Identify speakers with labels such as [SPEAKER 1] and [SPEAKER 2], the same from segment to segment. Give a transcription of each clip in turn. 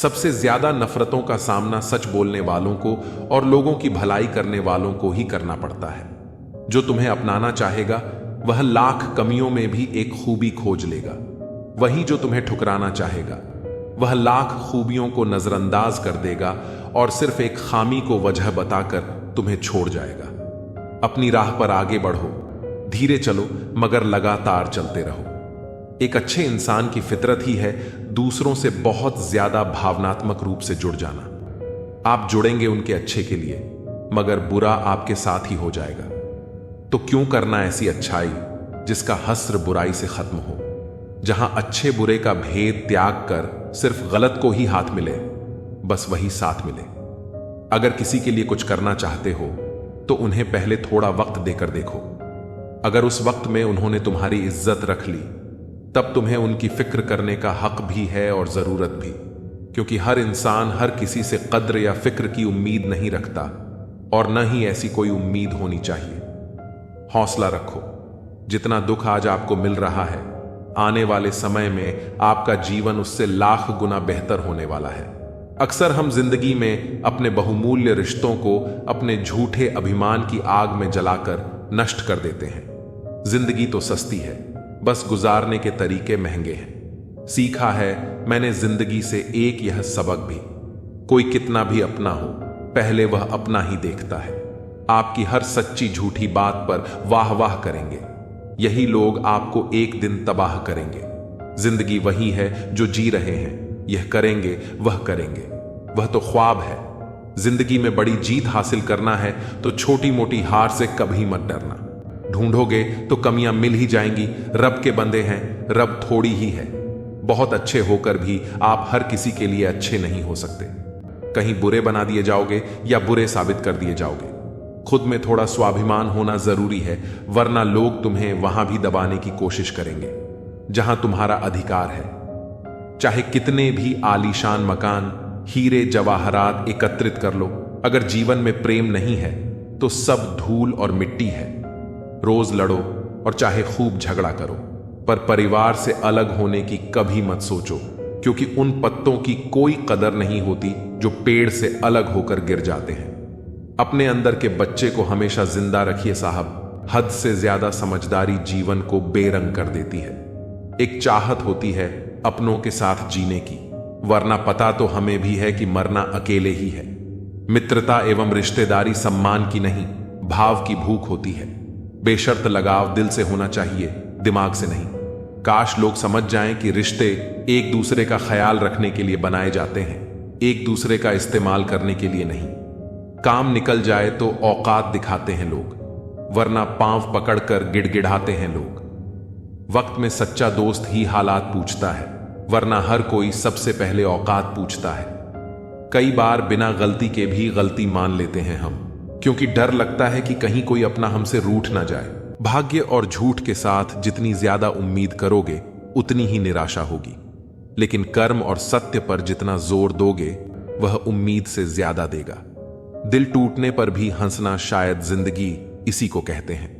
[SPEAKER 1] सबसे ज्यादा नफरतों का सामना सच बोलने वालों को और लोगों की भलाई करने वालों को ही करना पड़ता है। जो तुम्हें अपनाना चाहेगा वह लाख कमियों में भी एक खूबी खोज लेगा। वही जो तुम्हें ठुकराना चाहेगा वह लाख खूबियों को नजरअंदाज कर देगा और सिर्फ एक खामी को वजह बताकर तुम्हें छोड़ जाएगा। अपनी राह पर आगे बढ़ो, धीरे चलो मगर लगातार चलते रहो। एक अच्छे इंसान की फितरत ही है दूसरों से बहुत ज्यादा भावनात्मक रूप से जुड़ जाना। आप जुड़ेंगे उनके अच्छे के लिए, मगर बुरा आपके साथ ही हो जाएगा। तो क्यों करना ऐसी अच्छाई जिसका हस्र बुराई से खत्म हो, जहां अच्छे बुरे का भेद त्याग कर सिर्फ गलत को ही हाथ मिले, बस वही साथ मिले। अगर किसी के लिए कुछ करना चाहते हो तो उन्हें पहले थोड़ा वक्त देकर देखो। अगर उस वक्त में उन्होंने तुम्हारी इज्जत रख ली, तब तुम्हें उनकी फिक्र करने का हक भी है और जरूरत भी, क्योंकि हर इंसान हर किसी से कद्र या फिक्र की उम्मीद नहीं रखता और न ही ऐसी कोई उम्मीद होनी चाहिए। हौसला रखो। जितना दुख आज आपको मिल रहा है, आने वाले समय में आपका जीवन उससे लाख गुना बेहतर होने वाला है। अक्सर हम जिंदगी में अपने बहुमूल्य रिश्तों को अपने झूठे अभिमान की आग में जलाकर नष्ट कर देते हैं। जिंदगी तो सस्ती है, बस गुजारने के तरीके महंगे हैं। सीखा है मैंने जिंदगी से एक यह सबक भी, कोई कितना भी अपना हो, पहले वह अपना ही देखता है। आपकी हर सच्ची झूठी बात पर वाह वाह करेंगे, यही लोग आपको एक दिन तबाह करेंगे। जिंदगी वही है जो जी रहे हैं, यह करेंगे वह करेंगे, वह तो ख्वाब है। जिंदगी में बड़ी जीत हासिल करना है तो छोटी मोटी हार से कभी मत डरना। ढूंढोगे तो कमियां मिल ही जाएंगी। रब के बंदे हैं, रब थोड़ी ही है। बहुत अच्छे होकर भी आप हर किसी के लिए अच्छे नहीं हो सकते। कहीं बुरे बना दिए जाओगे या बुरे साबित कर दिए जाओगे। खुद में थोड़ा स्वाभिमान होना जरूरी है, वरना लोग तुम्हें वहां भी दबाने की कोशिश करेंगे जहां तुम्हारा अधिकार है। चाहे कितने भी आलीशान मकान, हीरे जवाहरात एकत्रित कर लो, अगर जीवन में प्रेम नहीं है तो सब धूल और मिट्टी है। रोज लड़ो और चाहे खूब झगड़ा करो, पर परिवार से अलग होने की कभी मत सोचो, क्योंकि उन पत्तों की कोई कदर नहीं होती जो पेड़ से अलग होकर गिर जाते हैं। अपने अंदर के बच्चे को हमेशा जिंदा रखिए साहब। हद से ज्यादा समझदारी जीवन को बेरंग कर देती है। एक चाहत होती है अपनों के साथ जीने की, वरना पता तो हमें भी है कि मरना अकेले ही है। मित्रता एवं रिश्तेदारी सम्मान की नहीं, भाव की भूख होती है। बेशर्त लगाव दिल से होना चाहिए, दिमाग से नहीं। काश लोग समझ जाएं कि रिश्ते एक दूसरे का ख्याल रखने के लिए बनाए जाते हैं, एक दूसरे का इस्तेमाल करने के लिए नहीं। काम निकल जाए तो औकात दिखाते हैं लोग, वरना पांव पकड़कर गिड़गिड़ाते हैं लोग। वक्त में सच्चा दोस्त ही हालात पूछता है, वरना हर कोई सबसे पहले औकात पूछता है। कई बार बिना गलती के भी गलती मान लेते हैं हम, क्योंकि डर लगता है कि कहीं कोई अपना हमसे रूठ ना जाए। भाग्य और झूठ के साथ जितनी ज्यादा उम्मीद करोगे उतनी ही निराशा होगी, लेकिन कर्म और सत्य पर जितना जोर दोगे वह उम्मीद से ज्यादा देगा। दिल टूटने पर भी हंसना शायद जिंदगी इसी को कहते हैं।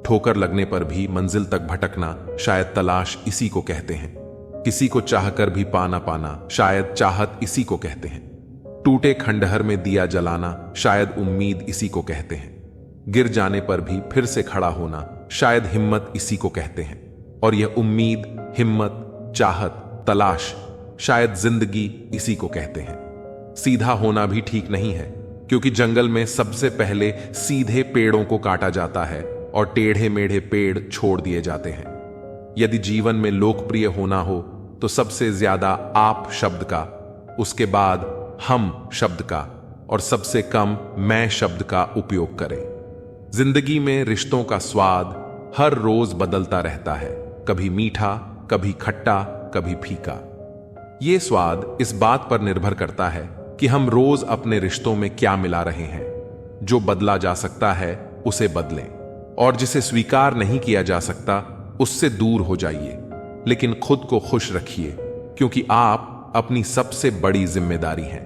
[SPEAKER 1] ठोकर लगने पर भी मंजिल तक भटकना शायद तलाश इसी को कहते हैं। किसी को चाहकर भी पाना पाना शायद चाहत इसी को कहते हैं। टूटे खंडहर में दिया जलाना शायद उम्मीद इसी को कहते हैं। गिर जाने पर भी फिर से खड़ा होना शायद हिम्मत इसी को कहते हैं। और यह उम्मीद, हिम्मत, चाहत, तलाश शायद जिंदगी इसी को कहते हैं। सीधा होना भी ठीक नहीं है, क्योंकि जंगल में सबसे पहले सीधे पेड़ों को काटा जाता है और टेढ़े मेढ़े पेड़ छोड़ दिए जाते हैं। यदि जीवन में लोकप्रिय होना हो तो सबसे ज्यादा आप शब्द का, उसके बाद हम शब्द का और सबसे कम मैं शब्द का उपयोग करें। जिंदगी में रिश्तों का स्वाद हर रोज बदलता रहता है, कभी मीठा, कभी खट्टा, कभी फीका। ये स्वाद इस बात पर निर्भर करता है कि हम रोज अपने रिश्तों में क्या मिला रहे हैं। जो बदला जा सकता है उसे बदलें, और जिसे स्वीकार नहीं किया जा सकता उससे दूर हो जाइए। लेकिन खुद को खुश रखिए, क्योंकि आप अपनी सबसे बड़ी जिम्मेदारी हैं।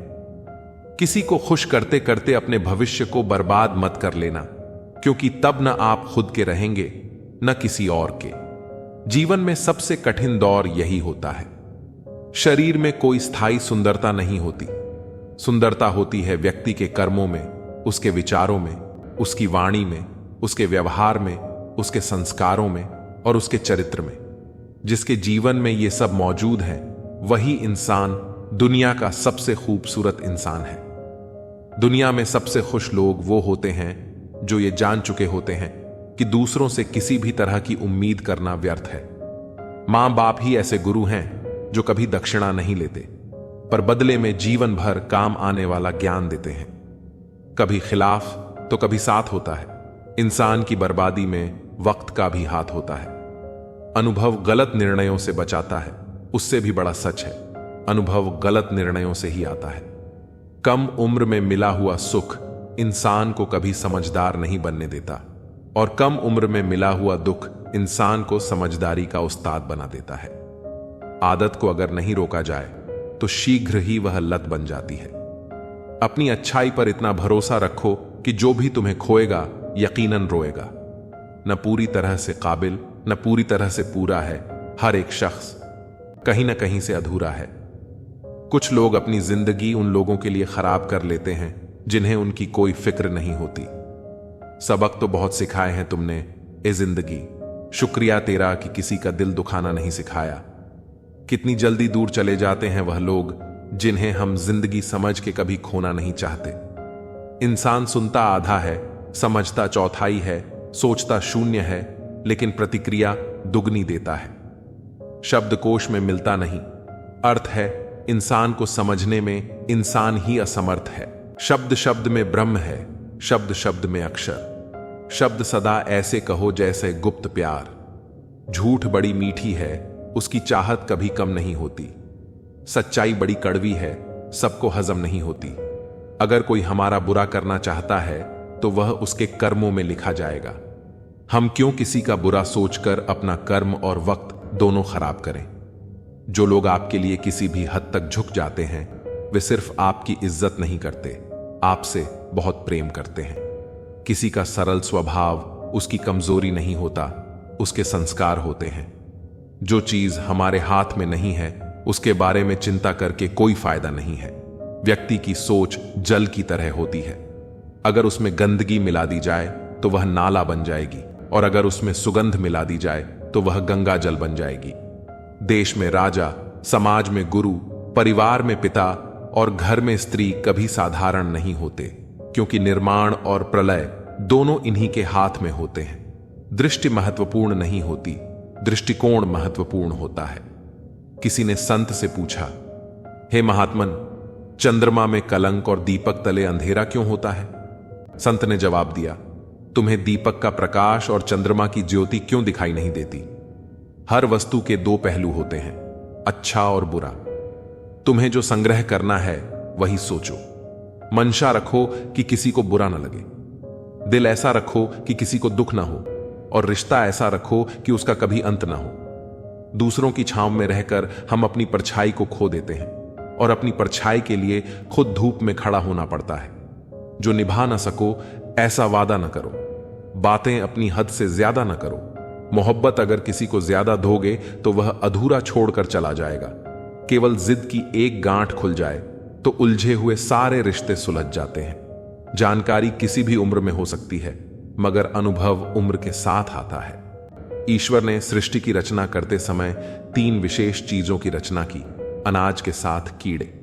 [SPEAKER 1] किसी को खुश करते करते अपने भविष्य को बर्बाद मत कर लेना, क्योंकि तब न आप खुद के रहेंगे न किसी और के। जीवन में सबसे कठिन दौर यही होता है। शरीर में कोई स्थायी सुंदरता नहीं होती। सुंदरता होती है व्यक्ति के कर्मों में, उसके विचारों में, उसकी वाणी में, उसके व्यवहार में, उसके संस्कारों में और उसके चरित्र में। जिसके जीवन में ये सब मौजूद है वही इंसान दुनिया का सबसे खूबसूरत इंसान है। दुनिया में सबसे खुश लोग वो होते हैं जो ये जान चुके होते हैं कि दूसरों से किसी भी तरह की उम्मीद करना व्यर्थ है। मां बाप ही ऐसे गुरु हैं जो कभी दक्षिणा नहीं लेते, पर बदले में जीवन भर काम आने वाला ज्ञान देते हैं। कभी खिलाफ तो कभी साथ होता है। इंसान की बर्बादी में वक्त का भी हाथ होता है। अनुभव गलत निर्णयों से बचाता है, उससे भी बड़ा सच है, अनुभव गलत निर्णयों से ही आता है। कम उम्र में मिला हुआ सुख इंसान को कभी समझदार नहीं बनने देता, और कम उम्र में मिला हुआ दुख इंसान को समझदारी का उस्ताद बना देता है। आदत को अगर नहीं रोका जाए तो शीघ्र ही वह लत बन जाती है। अपनी अच्छाई पर इतना भरोसा रखो कि जो भी तुम्हें खोएगा यकीनन रोएगा। न पूरी तरह से काबिल, न पूरी तरह से पूरा है। हर एक शख्स कहीं न कहीं से अधूरा है। कुछ लोग अपनी जिंदगी उन लोगों के लिए खराब कर लेते हैं जिन्हें उनकी कोई फिक्र नहीं होती। सबक तो बहुत सिखाए हैं तुमने ए जिंदगी, शुक्रिया तेरा कि किसी का दिल दुखाना नहीं सिखाया। कितनी जल्दी दूर चले जाते हैं वह लोग जिन्हें हम जिंदगी समझ के कभी खोना नहीं चाहते। इंसान सुनता आधा है, समझता चौथाई है, सोचता शून्य है, लेकिन प्रतिक्रिया दुगनी देता है। शब्दकोश में मिलता नहीं। अर्थ है इंसान को समझने में इंसान ही असमर्थ है। शब्द शब्द में ब्रह्म है, शब्द शब्द में अक्षर। शब्द सदा ऐसे कहो जैसे गुप्त प्यार। झूठ बड़ी मीठी है, उसकी चाहत कभी कम नहीं होती। सच्चाई बड़ी कड़वी है, सबको हजम नहीं होती। अगर कोई हमारा बुरा करना चाहता है तो वह उसके कर्मों में लिखा जाएगा। हम क्यों किसी का बुरा सोचकर अपना कर्म और वक्त दोनों खराब करें। जो लोग आपके लिए किसी भी हद तक झुक जाते हैं वे सिर्फ आपकी इज्जत नहीं करते, आपसे बहुत प्रेम करते हैं। किसी का सरल स्वभाव उसकी कमजोरी नहीं होता, उसके संस्कार होते हैं। जो चीज हमारे हाथ में नहीं है उसके बारे में चिंता करके कोई फायदा नहीं है। व्यक्ति की सोच जल की तरह होती है। अगर उसमें गंदगी मिला दी जाए तो वह नाला बन जाएगी, और अगर उसमें सुगंध मिला दी जाए तो वह गंगा जल बन जाएगी। देश में राजा, समाज में गुरु, परिवार में पिता और घर में स्त्री कभी साधारण नहीं होते, क्योंकि निर्माण और प्रलय दोनों इन्हीं के हाथ में होते हैं। दृष्टि महत्वपूर्ण नहीं होती, दृष्टिकोण महत्वपूर्ण होता है। किसी ने संत से पूछा, हे महात्मन, चंद्रमा में कलंक और दीपक तले अंधेरा क्यों होता है? संत ने जवाब दिया, तुम्हें दीपक का प्रकाश और चंद्रमा की ज्योति क्यों दिखाई नहीं देती? हर वस्तु के दो पहलू होते हैं, अच्छा और बुरा। तुम्हें जो संग्रह करना है वही सोचो। मंशा रखो कि किसी को बुरा ना लगे। दिल ऐसा रखो कि किसी को दुख ना हो, और रिश्ता ऐसा रखो कि उसका कभी अंत ना हो। दूसरों की छांव में रहकर हम अपनी परछाई को खो देते हैं, और अपनी परछाई के लिए खुद धूप में खड़ा होना पड़ता है। जो निभा ना सको ऐसा वादा ना करो। बातें अपनी हद से ज्यादा ना करो। मोहब्बत अगर किसी को ज्यादा दोगे तो वह अधूरा छोड़कर चला जाएगा। केवल जिद की एक गांठ खुल जाए तो उलझे हुए सारे रिश्ते सुलझ जाते हैं। जानकारी किसी भी उम्र में हो सकती है, मगर अनुभव उम्र के साथ आता है। ईश्वर ने सृष्टि की रचना करते समय 3 विशेष चीजों की रचना की, अनाज के साथ कीड़े।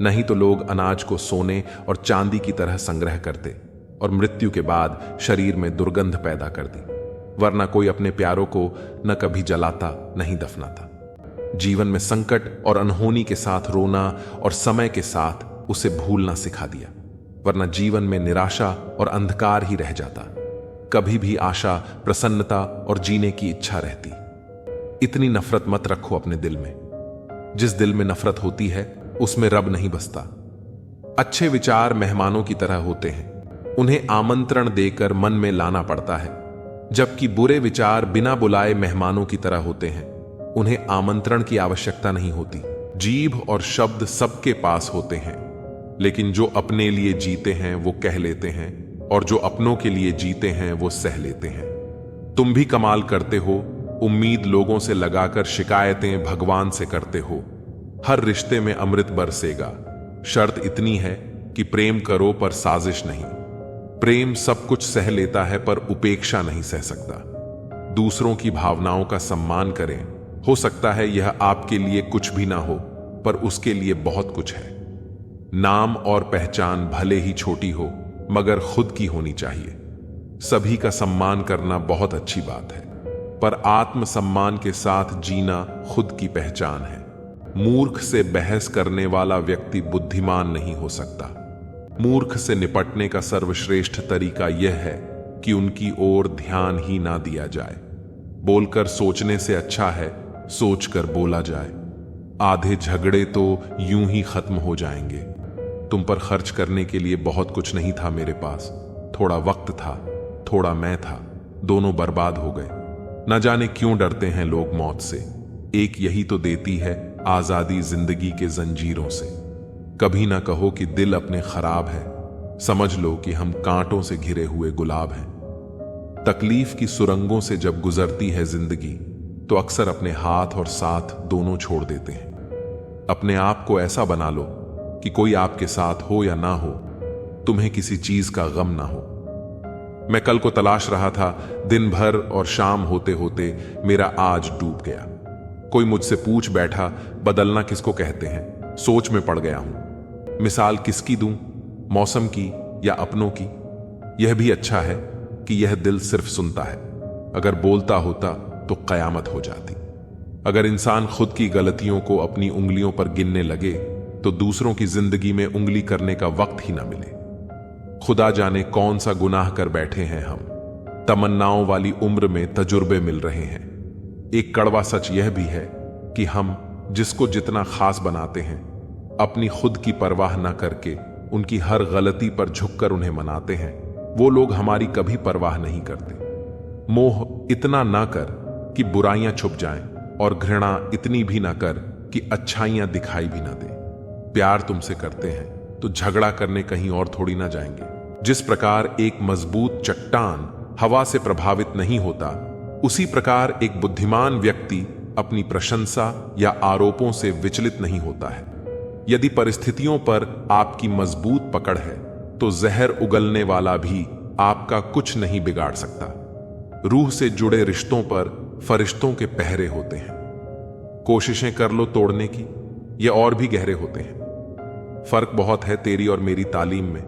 [SPEAKER 1] नहीं तो लोग अनाज को सोने और चांदी की तरह संग्रह करते और मृत्यु के बाद शरीर में दुर्गंध पैदा कर दी। वरना कोई अपने प्यारों को न कभी जलाता नहीं दफनाता। जीवन में संकट और अनहोनी के साथ रोना और समय के साथ उसे भूलना सिखा दिया, वरना जीवन में निराशा और अंधकार ही रह जाता। कभी भी आशा, प्रसन्नता और जीने की इच्छा रहती। इतनी नफरत मत रखो अपने दिल में। जिस दिल में नफरत होती है उसमें रब नहीं बसता। अच्छे विचार मेहमानों की तरह होते हैं, उन्हें आमंत्रण देकर मन में लाना पड़ता है, जबकि बुरे विचार बिना बुलाए मेहमानों की तरह होते हैं, उन्हें आमंत्रण की आवश्यकता नहीं होती। जीभ और शब्द सबके पास होते हैं, लेकिन जो अपने लिए जीते हैं वो कह लेते हैं, और जो अपनों के लिए जीते हैं वो सह लेते हैं। तुम भी कमाल करते हो, उम्मीद लोगों से लगाकर शिकायतें भगवान से करते हो। हर रिश्ते में अमृत बरसेगा। शर्त इतनी है कि प्रेम करो पर साजिश नहीं। प्रेम सब कुछ सह लेता है पर उपेक्षा नहीं सह सकता। दूसरों की भावनाओं का सम्मान करें। हो सकता है यह आपके लिए कुछ भी ना हो, पर उसके लिए बहुत कुछ है। नाम और पहचान भले ही छोटी हो, मगर खुद की होनी चाहिए। सभी का सम्मान करना बहुत अच्छी बात है, पर आत्मसम्मान के साथ जीना खुद की पहचान है। मूर्ख से बहस करने वाला व्यक्ति बुद्धिमान नहीं हो सकता। मूर्ख से निपटने का सर्वश्रेष्ठ तरीका यह है कि उनकी ओर ध्यान ही ना दिया जाए। बोलकर सोचने से अच्छा है सोचकर बोला जाए। आधे झगड़े तो यूं ही खत्म हो जाएंगे। तुम पर खर्च करने के लिए बहुत कुछ नहीं था मेरे पास। थोड़ा वक्त था, थोड़ा मैं था, दोनों बर्बाद हो गए। न जाने क्यों डरते हैं लोग मौत से। एक यही तो देती है आजादी जिंदगी के जंजीरों से। कभी ना कहो कि दिल अपने खराब है। समझ लो कि हम कांटों से घिरे हुए गुलाब हैं। तकलीफ की सुरंगों से जब गुजरती है जिंदगी, तो अक्सर अपने हाथ और साथ दोनों छोड़ देते हैं। अपने आप को ऐसा बना लो कि कोई आपके साथ हो या ना हो, तुम्हें किसी चीज का गम ना हो। मैं कल को तलाश रहा था दिन भर, और शाम होते होते मेरा आज डूब गया। कोई मुझसे पूछ बैठा, बदलना किसको कहते हैं? सोच में पड़ गया हूं। मिसाल किसकी दूं, मौसम की या अपनों की? यह भी अच्छा है कि यह दिल सिर्फ सुनता है। अगर बोलता होता तो कयामत हो जाती। अगर इंसान खुद की गलतियों को अपनी उंगलियों पर गिनने लगे, तो दूसरों की जिंदगी में उंगली करने का वक्त ही ना मिले। खुदा जाने कौन सा गुनाह कर बैठे हैं हम। तमन्नाओं वाली उम्र में तजुर्बे मिल रहे हैं। एक कड़वा सच यह भी है कि हम जिसको जितना खास बनाते हैं, अपनी खुद की परवाह ना करके उनकी हर गलती पर झुककर उन्हें मनाते हैं, वो लोग हमारी कभी परवाह नहीं करते। मोह इतना ना कर कि बुराइयां छुप जाएं, और घृणा इतनी भी ना कर कि अच्छाइयां दिखाई भी ना दे। प्यार तुमसे करते हैं तो झगड़ा करने कहीं और थोड़ी ना जाएंगे। जिस प्रकार एक मजबूत चट्टान हवा से प्रभावित नहीं होता, उसी प्रकार एक बुद्धिमान व्यक्ति अपनी प्रशंसा या आरोपों से विचलित नहीं होता है। यदि परिस्थितियों पर आपकी मजबूत पकड़ है, तो जहर उगलने वाला भी आपका कुछ नहीं बिगाड़ सकता। रूह से जुड़े रिश्तों पर फरिश्तों के पहरे होते हैं। कोशिशें कर लो तोड़ने की, ये और भी गहरे होते हैं। फर्क बहुत है तेरी और मेरी तालीम में।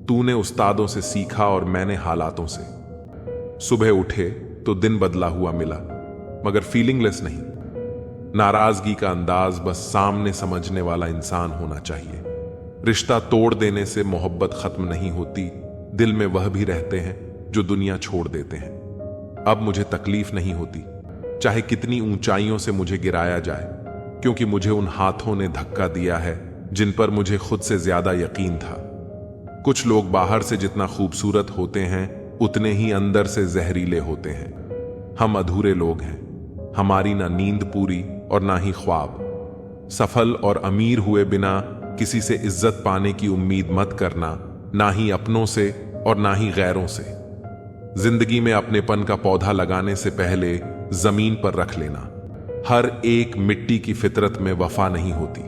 [SPEAKER 1] तूने उस्तादों से सीखा और मैंने हालातों से। सुबह उठे तो दिन बदला हुआ मिला, मगर फीलिंगलेस नहीं। नाराजगी का अंदाज बस सामने समझने वाला इंसान होना चाहिए। रिश्ता तोड़ देने से मोहब्बत खत्म नहीं होती। दिल में वह भी रहते हैं जो दुनिया छोड़ देते हैं। अब मुझे तकलीफ नहीं होती, चाहे कितनी ऊंचाइयों से मुझे गिराया जाए, क्योंकि मुझे उन हाथों ने धक्का दिया है जिन पर मुझे खुद से ज्यादा यकीन था। कुछ लोग बाहर से जितना खूबसूरत होते हैं, उतने ही अंदर से जहरीले होते हैं। हम अधूरे लोग हैं। हमारी ना नींद पूरी और ना ही ख्वाब। सफल और अमीर हुए बिना किसी से इज्जत पाने की उम्मीद मत करना, ना ही अपनों से और ना ही गैरों से। जिंदगी में अपनेपन का पौधा लगाने से पहले जमीन पर रख लेना। हर एक मिट्टी की फितरत में वफा नहीं होती।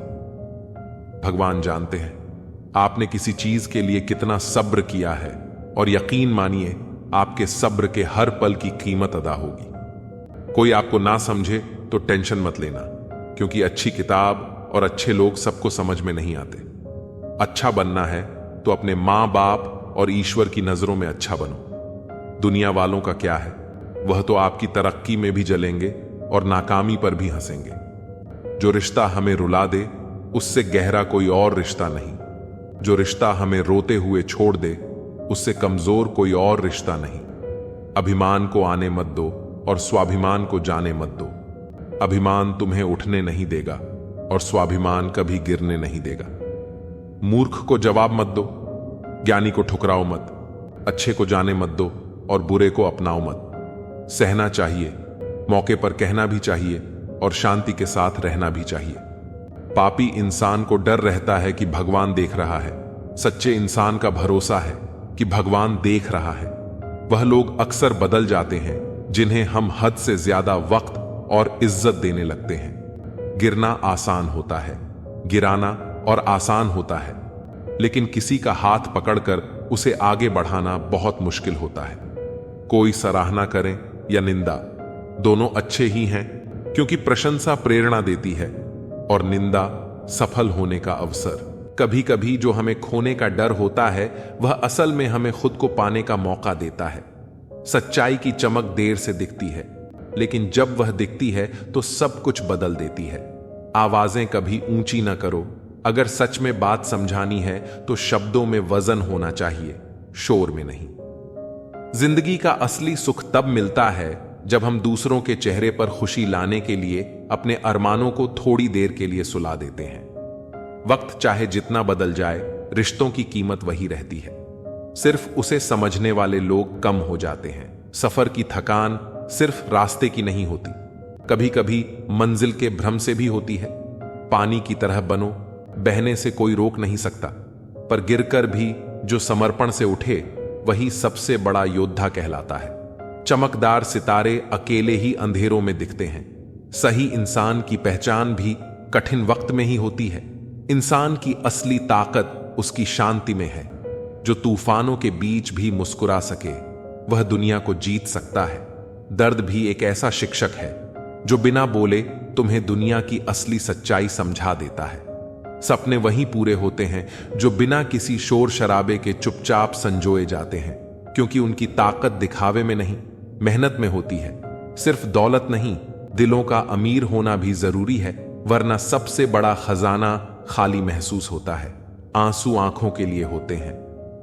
[SPEAKER 1] भगवान जानते हैं आपने किसी चीज के लिए कितना सब्र किया है, और यकीन मानिए आपके सब्र के हर पल की कीमत अदा होगी। कोई आपको ना समझे तो टेंशन मत लेना, क्योंकि अच्छी किताब और अच्छे लोग सबको समझ में नहीं आते। अच्छा बनना है तो अपने मां बाप और ईश्वर की नजरों में अच्छा बनो। दुनिया वालों का क्या है, वह तो आपकी तरक्की में भी जलेंगे और नाकामी पर भी हंसेंगे। जो रिश्ता हमें रुला दे, उससे गहरा कोई और रिश्ता नहीं। जो रिश्ता हमें रोते हुए छोड़ दे, उससे कमजोर कोई और रिश्ता नहीं। अभिमान को आने मत दो और स्वाभिमान को जाने मत दो। अभिमान तुम्हें उठने नहीं देगा और स्वाभिमान कभी गिरने नहीं देगा। मूर्ख को जवाब मत दो, ज्ञानी को ठुकराओ मत। अच्छे को जाने मत दो और बुरे को अपनाओ मत। सहना चाहिए, मौके पर कहना भी चाहिए, और शांति के साथ रहना भी चाहिए। पापी इंसान को डर रहता है कि भगवान देख रहा है। सच्चे इंसान का भरोसा है कि भगवान देख रहा है। वह लोग अक्सर बदल जाते हैं जिन्हें हम हद से ज्यादा वक्त और इज्जत देने लगते हैं। गिरना आसान होता है, गिराना और आसान होता है, लेकिन किसी का हाथ पकड़कर उसे आगे बढ़ाना बहुत मुश्किल होता है। कोई सराहना करे या निंदा, दोनों अच्छे ही हैं, क्योंकि प्रशंसा प्रेरणा देती है और निंदा सफल होने का अवसर। कभी कभी जो हमें खोने का डर होता है वह असल में हमें खुद को पाने का मौका देता है। सच्चाई की चमक देर से दिखती है, लेकिन जब वह दिखती है तो सब कुछ बदल देती है। आवाजें कभी ऊंची ना करो। अगर सच में बात समझानी है तो शब्दों में वजन होना चाहिए, शोर में नहीं। जिंदगी का असली सुख तब मिलता है जब हम दूसरों के चेहरे पर खुशी लाने के लिए अपने अरमानों को थोड़ी देर के लिए सुला देते हैं। वक्त चाहे जितना बदल जाए, रिश्तों की कीमत वही रहती है। सिर्फ उसे समझने वाले लोग कम हो जाते हैं। सफर की थकान सिर्फ रास्ते की नहीं होती, कभी कभी मंजिल के भ्रम से भी होती है। पानी की तरह बनो, बहने से कोई रोक नहीं सकता, पर गिरकर भी जो समर्पण से उठे वही सबसे बड़ा योद्धा कहलाता है। चमकदार सितारे अकेले ही अंधेरों में दिखते हैं। सही इंसान की पहचान भी कठिन वक्त में ही होती है। इंसान की असली ताकत उसकी शांति में है। जो तूफानों के बीच भी मुस्कुरा सके वह दुनिया को जीत सकता है। दर्द भी एक ऐसा शिक्षक है जो बिना बोले तुम्हें दुनिया की असली सच्चाई समझा देता है। सपने वही पूरे होते हैं जो बिना किसी शोर शराबे के चुपचाप संजोए जाते हैं, क्योंकि उनकी ताकत दिखावे में नहीं, मेहनत में होती है। सिर्फ दौलत नहीं, दिलों का अमीर होना भी जरूरी है, वरना सबसे बड़ा खजाना खाली महसूस होता है। आंसू आंखों के लिए होते हैं।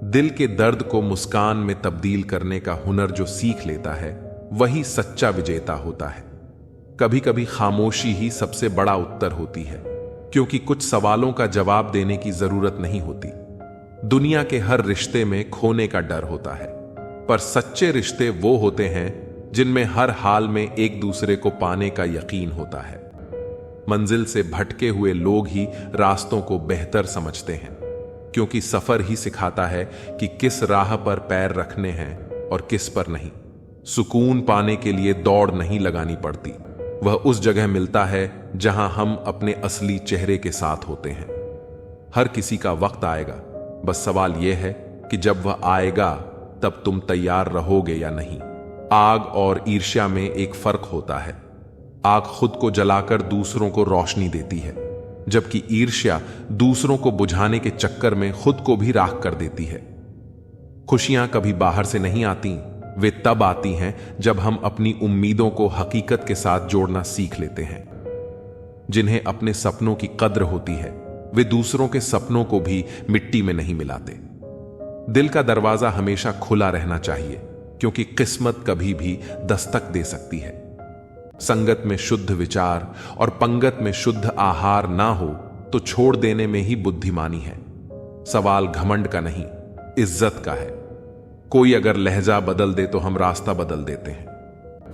[SPEAKER 1] दिल के दर्द को मुस्कान में तब्दील करने का हुनर जो सीख लेता है वही सच्चा विजेता होता है। कभी कभी खामोशी ही सबसे बड़ा उत्तर होती है, क्योंकि कुछ सवालों का जवाब देने की जरूरत नहीं होती। दुनिया के हर रिश्ते में खोने का डर होता है, पर सच्चे रिश्ते वो होते हैं जिनमें हर हाल में एक दूसरे को पाने का यकीन होता है। मंजिल से भटके हुए लोग ही रास्तों को बेहतर समझते हैं, क्योंकि सफर ही सिखाता है कि किस राह पर पैर रखने हैं और किस पर नहीं। सुकून पाने के लिए दौड़ नहीं लगानी पड़ती, वह उस जगह मिलता है जहां हम अपने असली चेहरे के साथ होते हैं। हर किसी का वक्त आएगा, बस सवाल यह है कि जब वह आएगा तब तुम तैयार रहोगे या नहीं। आग और ईर्ष्या में एक फर्क होता है। आग खुद को जलाकर दूसरों को रोशनी देती है, जबकि ईर्ष्या दूसरों को बुझाने के चक्कर में खुद को भी राख कर देती है। खुशियां कभी बाहर से नहीं आती, वे तब आती हैं जब हम अपनी उम्मीदों को हकीकत के साथ जोड़ना सीख लेते हैं। जिन्हें अपने सपनों की कद्र होती है वे दूसरों के सपनों को भी मिट्टी में नहीं मिलाते। दिल का दरवाजा हमेशा खुला रहना चाहिए, क्योंकि किस्मत कभी भी दस्तक दे सकती है। संगत में शुद्ध विचार और पंगत में शुद्ध आहार ना हो तो छोड़ देने में ही बुद्धिमानी है। सवाल घमंड का नहीं, इज्जत का है। कोई अगर लहजा बदल दे तो हम रास्ता बदल देते हैं।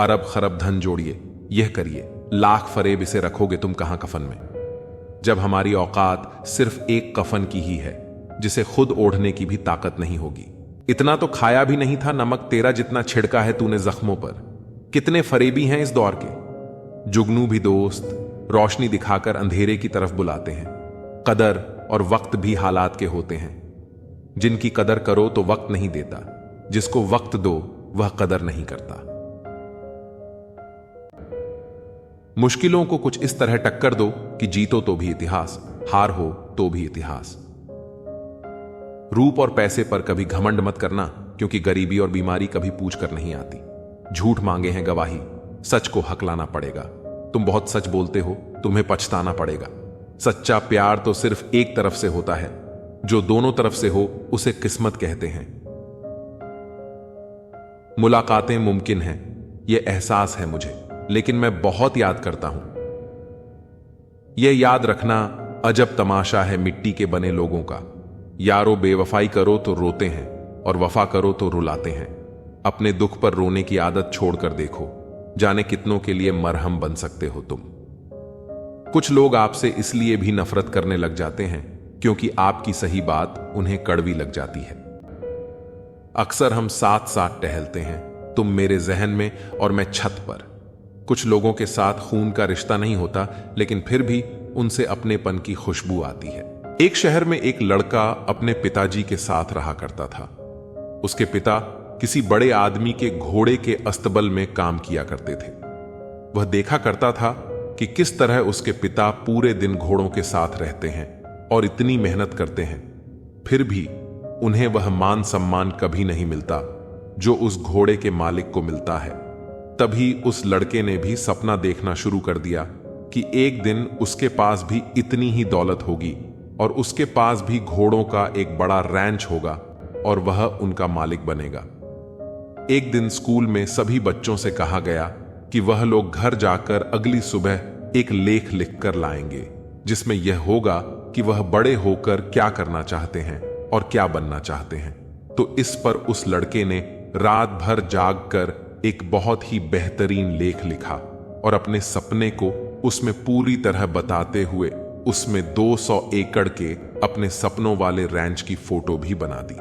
[SPEAKER 1] अरब खरब धन जोड़िए, यह करिए, लाख फरेब इसे रखोगे तुम कहां कफन में। जब हमारी औकात सिर्फ एक कफन की ही है जिसे खुद ओढ़ने की भी ताकत नहीं होगी। इतना तो खाया भी नहीं था नमक तेरा जितना छिड़का है तूने जख्मों पर। कितने फरेबी हैं इस दौर के, जुगनू भी दोस्त रोशनी दिखाकर अंधेरे की तरफ बुलाते हैं। कदर और वक्त भी हालात के होते हैं। जिनकी कदर करो तो वक्त नहीं देता, जिसको वक्त दो वह कदर नहीं करता। मुश्किलों को कुछ इस तरह टक्कर दो कि जीतो तो भी इतिहास, हार हो तो भी इतिहास। रूप और पैसे पर कभी घमंड मत करना, क्योंकि गरीबी और बीमारी कभी पूछ कर नहीं आती। झूठ मांगे हैं गवाही, सच को हकलाना पड़ेगा। तुम बहुत सच बोलते हो, तुम्हें पछताना पड़ेगा। सच्चा प्यार तो सिर्फ एक तरफ से होता है, जो दोनों तरफ से हो उसे किस्मत कहते हैं। मुलाकातें मुमकिन हैं, यह एहसास है मुझे, लेकिन मैं बहुत याद करता हूं। यह याद रखना अजब तमाशा है मिट्टी के बने लोगों का। यारो बेवफाई करो तो रोते हैं और वफा करो तो रुलाते हैं। अपने दुख पर रोने की आदत छोड़कर देखो, जाने कितनों के लिए मरहम बन सकते हो तुम। कुछ लोग आपसे इसलिए भी नफरत करने लग जाते हैं क्योंकि आपकी सही बात उन्हें कड़वी लग जाती है। अक्सर हम साथ साथ टहलते हैं, तुम मेरे जहन में और मैं छत पर। कुछ लोगों के साथ खून का रिश्ता नहीं होता, लेकिन फिर भी उनसे अपनेपन की खुशबू आती है। एक शहर में एक लड़का अपने पिताजी के साथ रहा करता था। उसके पिता किसी बड़े आदमी के घोड़े के अस्तबल में काम किया करते थे। वह देखा करता था कि किस तरह उसके पिता पूरे दिन घोड़ों के साथ रहते हैं और इतनी मेहनत करते हैं, फिर भी उन्हें वह मान सम्मान कभी नहीं मिलता जो उस घोड़े के मालिक को मिलता है। तभी उस लड़के ने भी सपना देखना शुरू कर दिया कि एक दिन उसके पास भी इतनी ही दौलत होगी और उसके पास भी घोड़ों का एक बड़ा रैंच होगा और वह उनका मालिक बनेगा। एक दिन स्कूल में सभी बच्चों से कहा गया कि वह लोग घर जाकर अगली सुबह एक लेख लिखकर लाएंगे, जिसमें यह होगा कि वह बड़े होकर क्या करना चाहते हैं और क्या बनना चाहते हैं। तो इस पर उस लड़के ने रात भर जागकर एक बहुत ही बेहतरीन लेख लिखा और अपने सपने को उसमें पूरी तरह बताते हुए उसमें 200 एकड़ के अपने सपनों वाले रैंच की फोटो भी बना दी।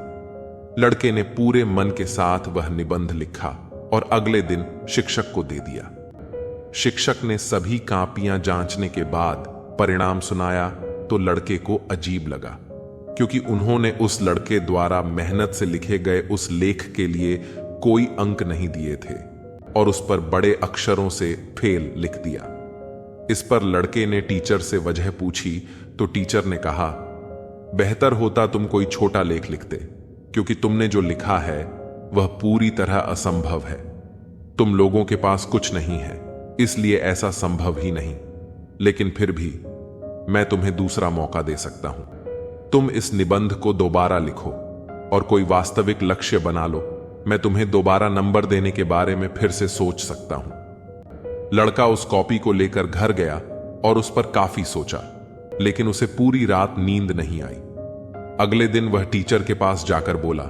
[SPEAKER 1] लड़के ने पूरे मन के साथ वह निबंध लिखा और अगले दिन शिक्षक को दे दिया। शिक्षक ने सभी कापियां जांचने के बाद परिणाम सुनाया तो लड़के को अजीब लगा, क्योंकि उन्होंने उस लड़के द्वारा मेहनत से लिखे गए उस लेख के लिए कोई अंक नहीं दिए थे और उस पर बड़े अक्षरों से फेल लिख दिया। इस पर लड़के ने टीचर से वजह पूछी तो टीचर ने कहा, बेहतर होता तुम कोई छोटा लेख लिखते, क्योंकि तुमने जो लिखा है वह पूरी तरह असंभव है। तुम लोगों के पास कुछ नहीं है, इसलिए ऐसा संभव ही नहीं। लेकिन फिर भी मैं तुम्हें दूसरा मौका दे सकता हूं। तुम इस निबंध को दोबारा लिखो और कोई वास्तविक लक्ष्य बना लो। मैं तुम्हें दोबारा नंबर देने के बारे में फिर से सोच सकता हूं। लड़का उस कॉपी को लेकर घर गया और उस पर काफी सोचा, लेकिन उसे पूरी रात नींद नहीं आई। अगले दिन वह टीचर के पास जाकर बोला,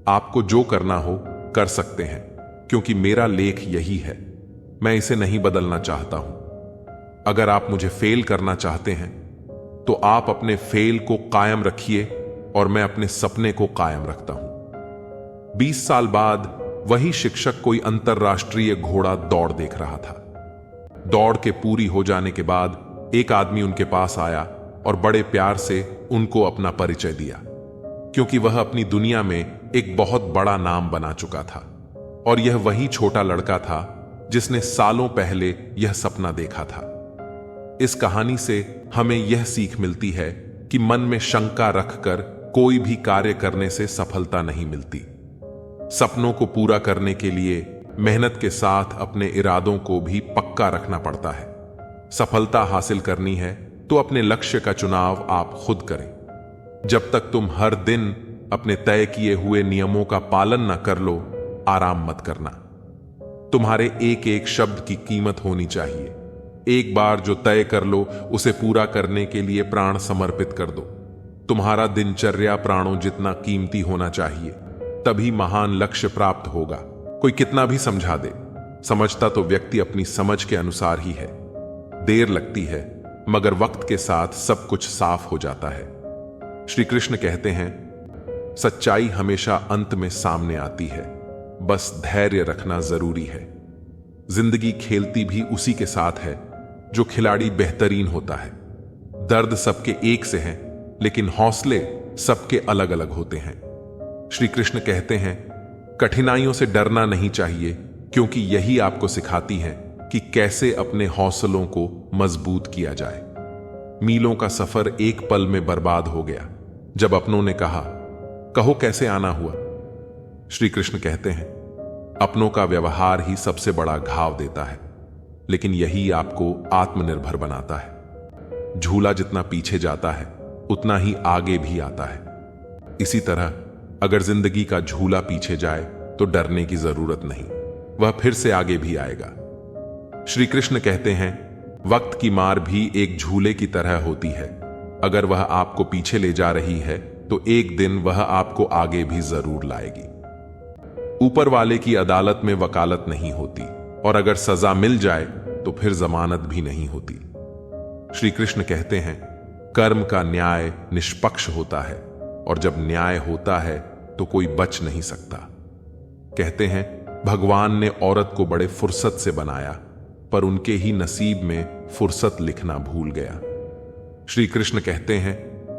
[SPEAKER 1] आपको जो करना हो कर सकते हैं, क्योंकि मेरा लेख यही है। मैं इसे नहीं बदलना चाहता हूं। अगर आप मुझे फेल करना चाहते हैं तो आप अपने फेल को कायम रखिए और मैं अपने सपने को कायम रखता हूं। 20 साल बाद वही शिक्षक कोई अंतरराष्ट्रीय घोड़ा दौड़ देख रहा था। दौड़ के पूरी हो जाने के बाद एक आदमी उनके पास आया और बड़े प्यार से उनको अपना परिचय दिया, क्योंकि वह अपनी दुनिया में एक बहुत बड़ा नाम बना चुका था और यह वही छोटा लड़का था जिसने सालों पहले यह सपना देखा था। इस कहानी से हमें यह सीख मिलती है कि मन में शंका रखकर कोई भी कार्य करने से सफलता नहीं मिलती। सपनों को पूरा करने के लिए मेहनत के साथ अपने इरादों को भी पक्का रखना पड़ता है। सफलता हासिल करनी है तो अपने लक्ष्य का चुनाव आप खुद करें। जब तक तुम हर दिन अपने तय किए हुए नियमों का पालन न कर लो, आराम मत करना। तुम्हारे एक एक शब्द की कीमत होनी चाहिए। एक बार जो तय कर लो उसे पूरा करने के लिए प्राण समर्पित कर दो। तुम्हारा दिनचर्या प्राणों जितना कीमती होना चाहिए, तभी महान लक्ष्य प्राप्त होगा। कोई कितना भी समझा दे, समझता तो व्यक्ति अपनी समझ के अनुसार ही है। देर लगती है मगर वक्त के साथ सब कुछ साफ हो जाता है। श्री कृष्ण कहते हैं, सच्चाई हमेशा अंत में सामने आती है, बस धैर्य रखना जरूरी है। जिंदगी खेलती भी उसी के साथ है जो खिलाड़ी बेहतरीन होता है। दर्द सबके एक से हैं, लेकिन हौसले सबके अलग अलग होते हैं। श्री कृष्ण कहते हैं, कठिनाइयों से डरना नहीं चाहिए, क्योंकि यही आपको सिखाती है कि कैसे अपने हौसलों को मजबूत किया जाए। मीलों का सफर एक पल में बर्बाद हो गया जब अपनों ने कहा, कहो कैसे आना हुआ। श्री कृष्ण कहते हैं, अपनों का व्यवहार ही सबसे बड़ा घाव देता है, लेकिन यही आपको आत्मनिर्भर बनाता है। झूला जितना पीछे जाता है उतना ही आगे भी आता है। इसी तरह अगर जिंदगी का झूला पीछे जाए तो डरने की जरूरत नहीं, वह फिर से आगे भी आएगा। श्री कृष्ण कहते हैं, वक्त की मार भी एक झूले की तरह होती है। अगर वह आपको पीछे ले जा रही है तो एक दिन वह आपको आगे भी जरूर लाएगी। ऊपर वाले की अदालत में वकालत नहीं होती, और अगर सजा मिल जाए तो फिर जमानत भी नहीं होती। श्री कृष्ण कहते हैं, कर्म का न्याय निष्पक्ष होता है, और जब न्याय होता है तो कोई बच नहीं सकता। कहते हैं, भगवान ने औरत को बड़े फुर्सत से बनाया पर उनके ही नसीब में फुर्सत लिखना भूल गया। श्री कृष्ण कहते हैं,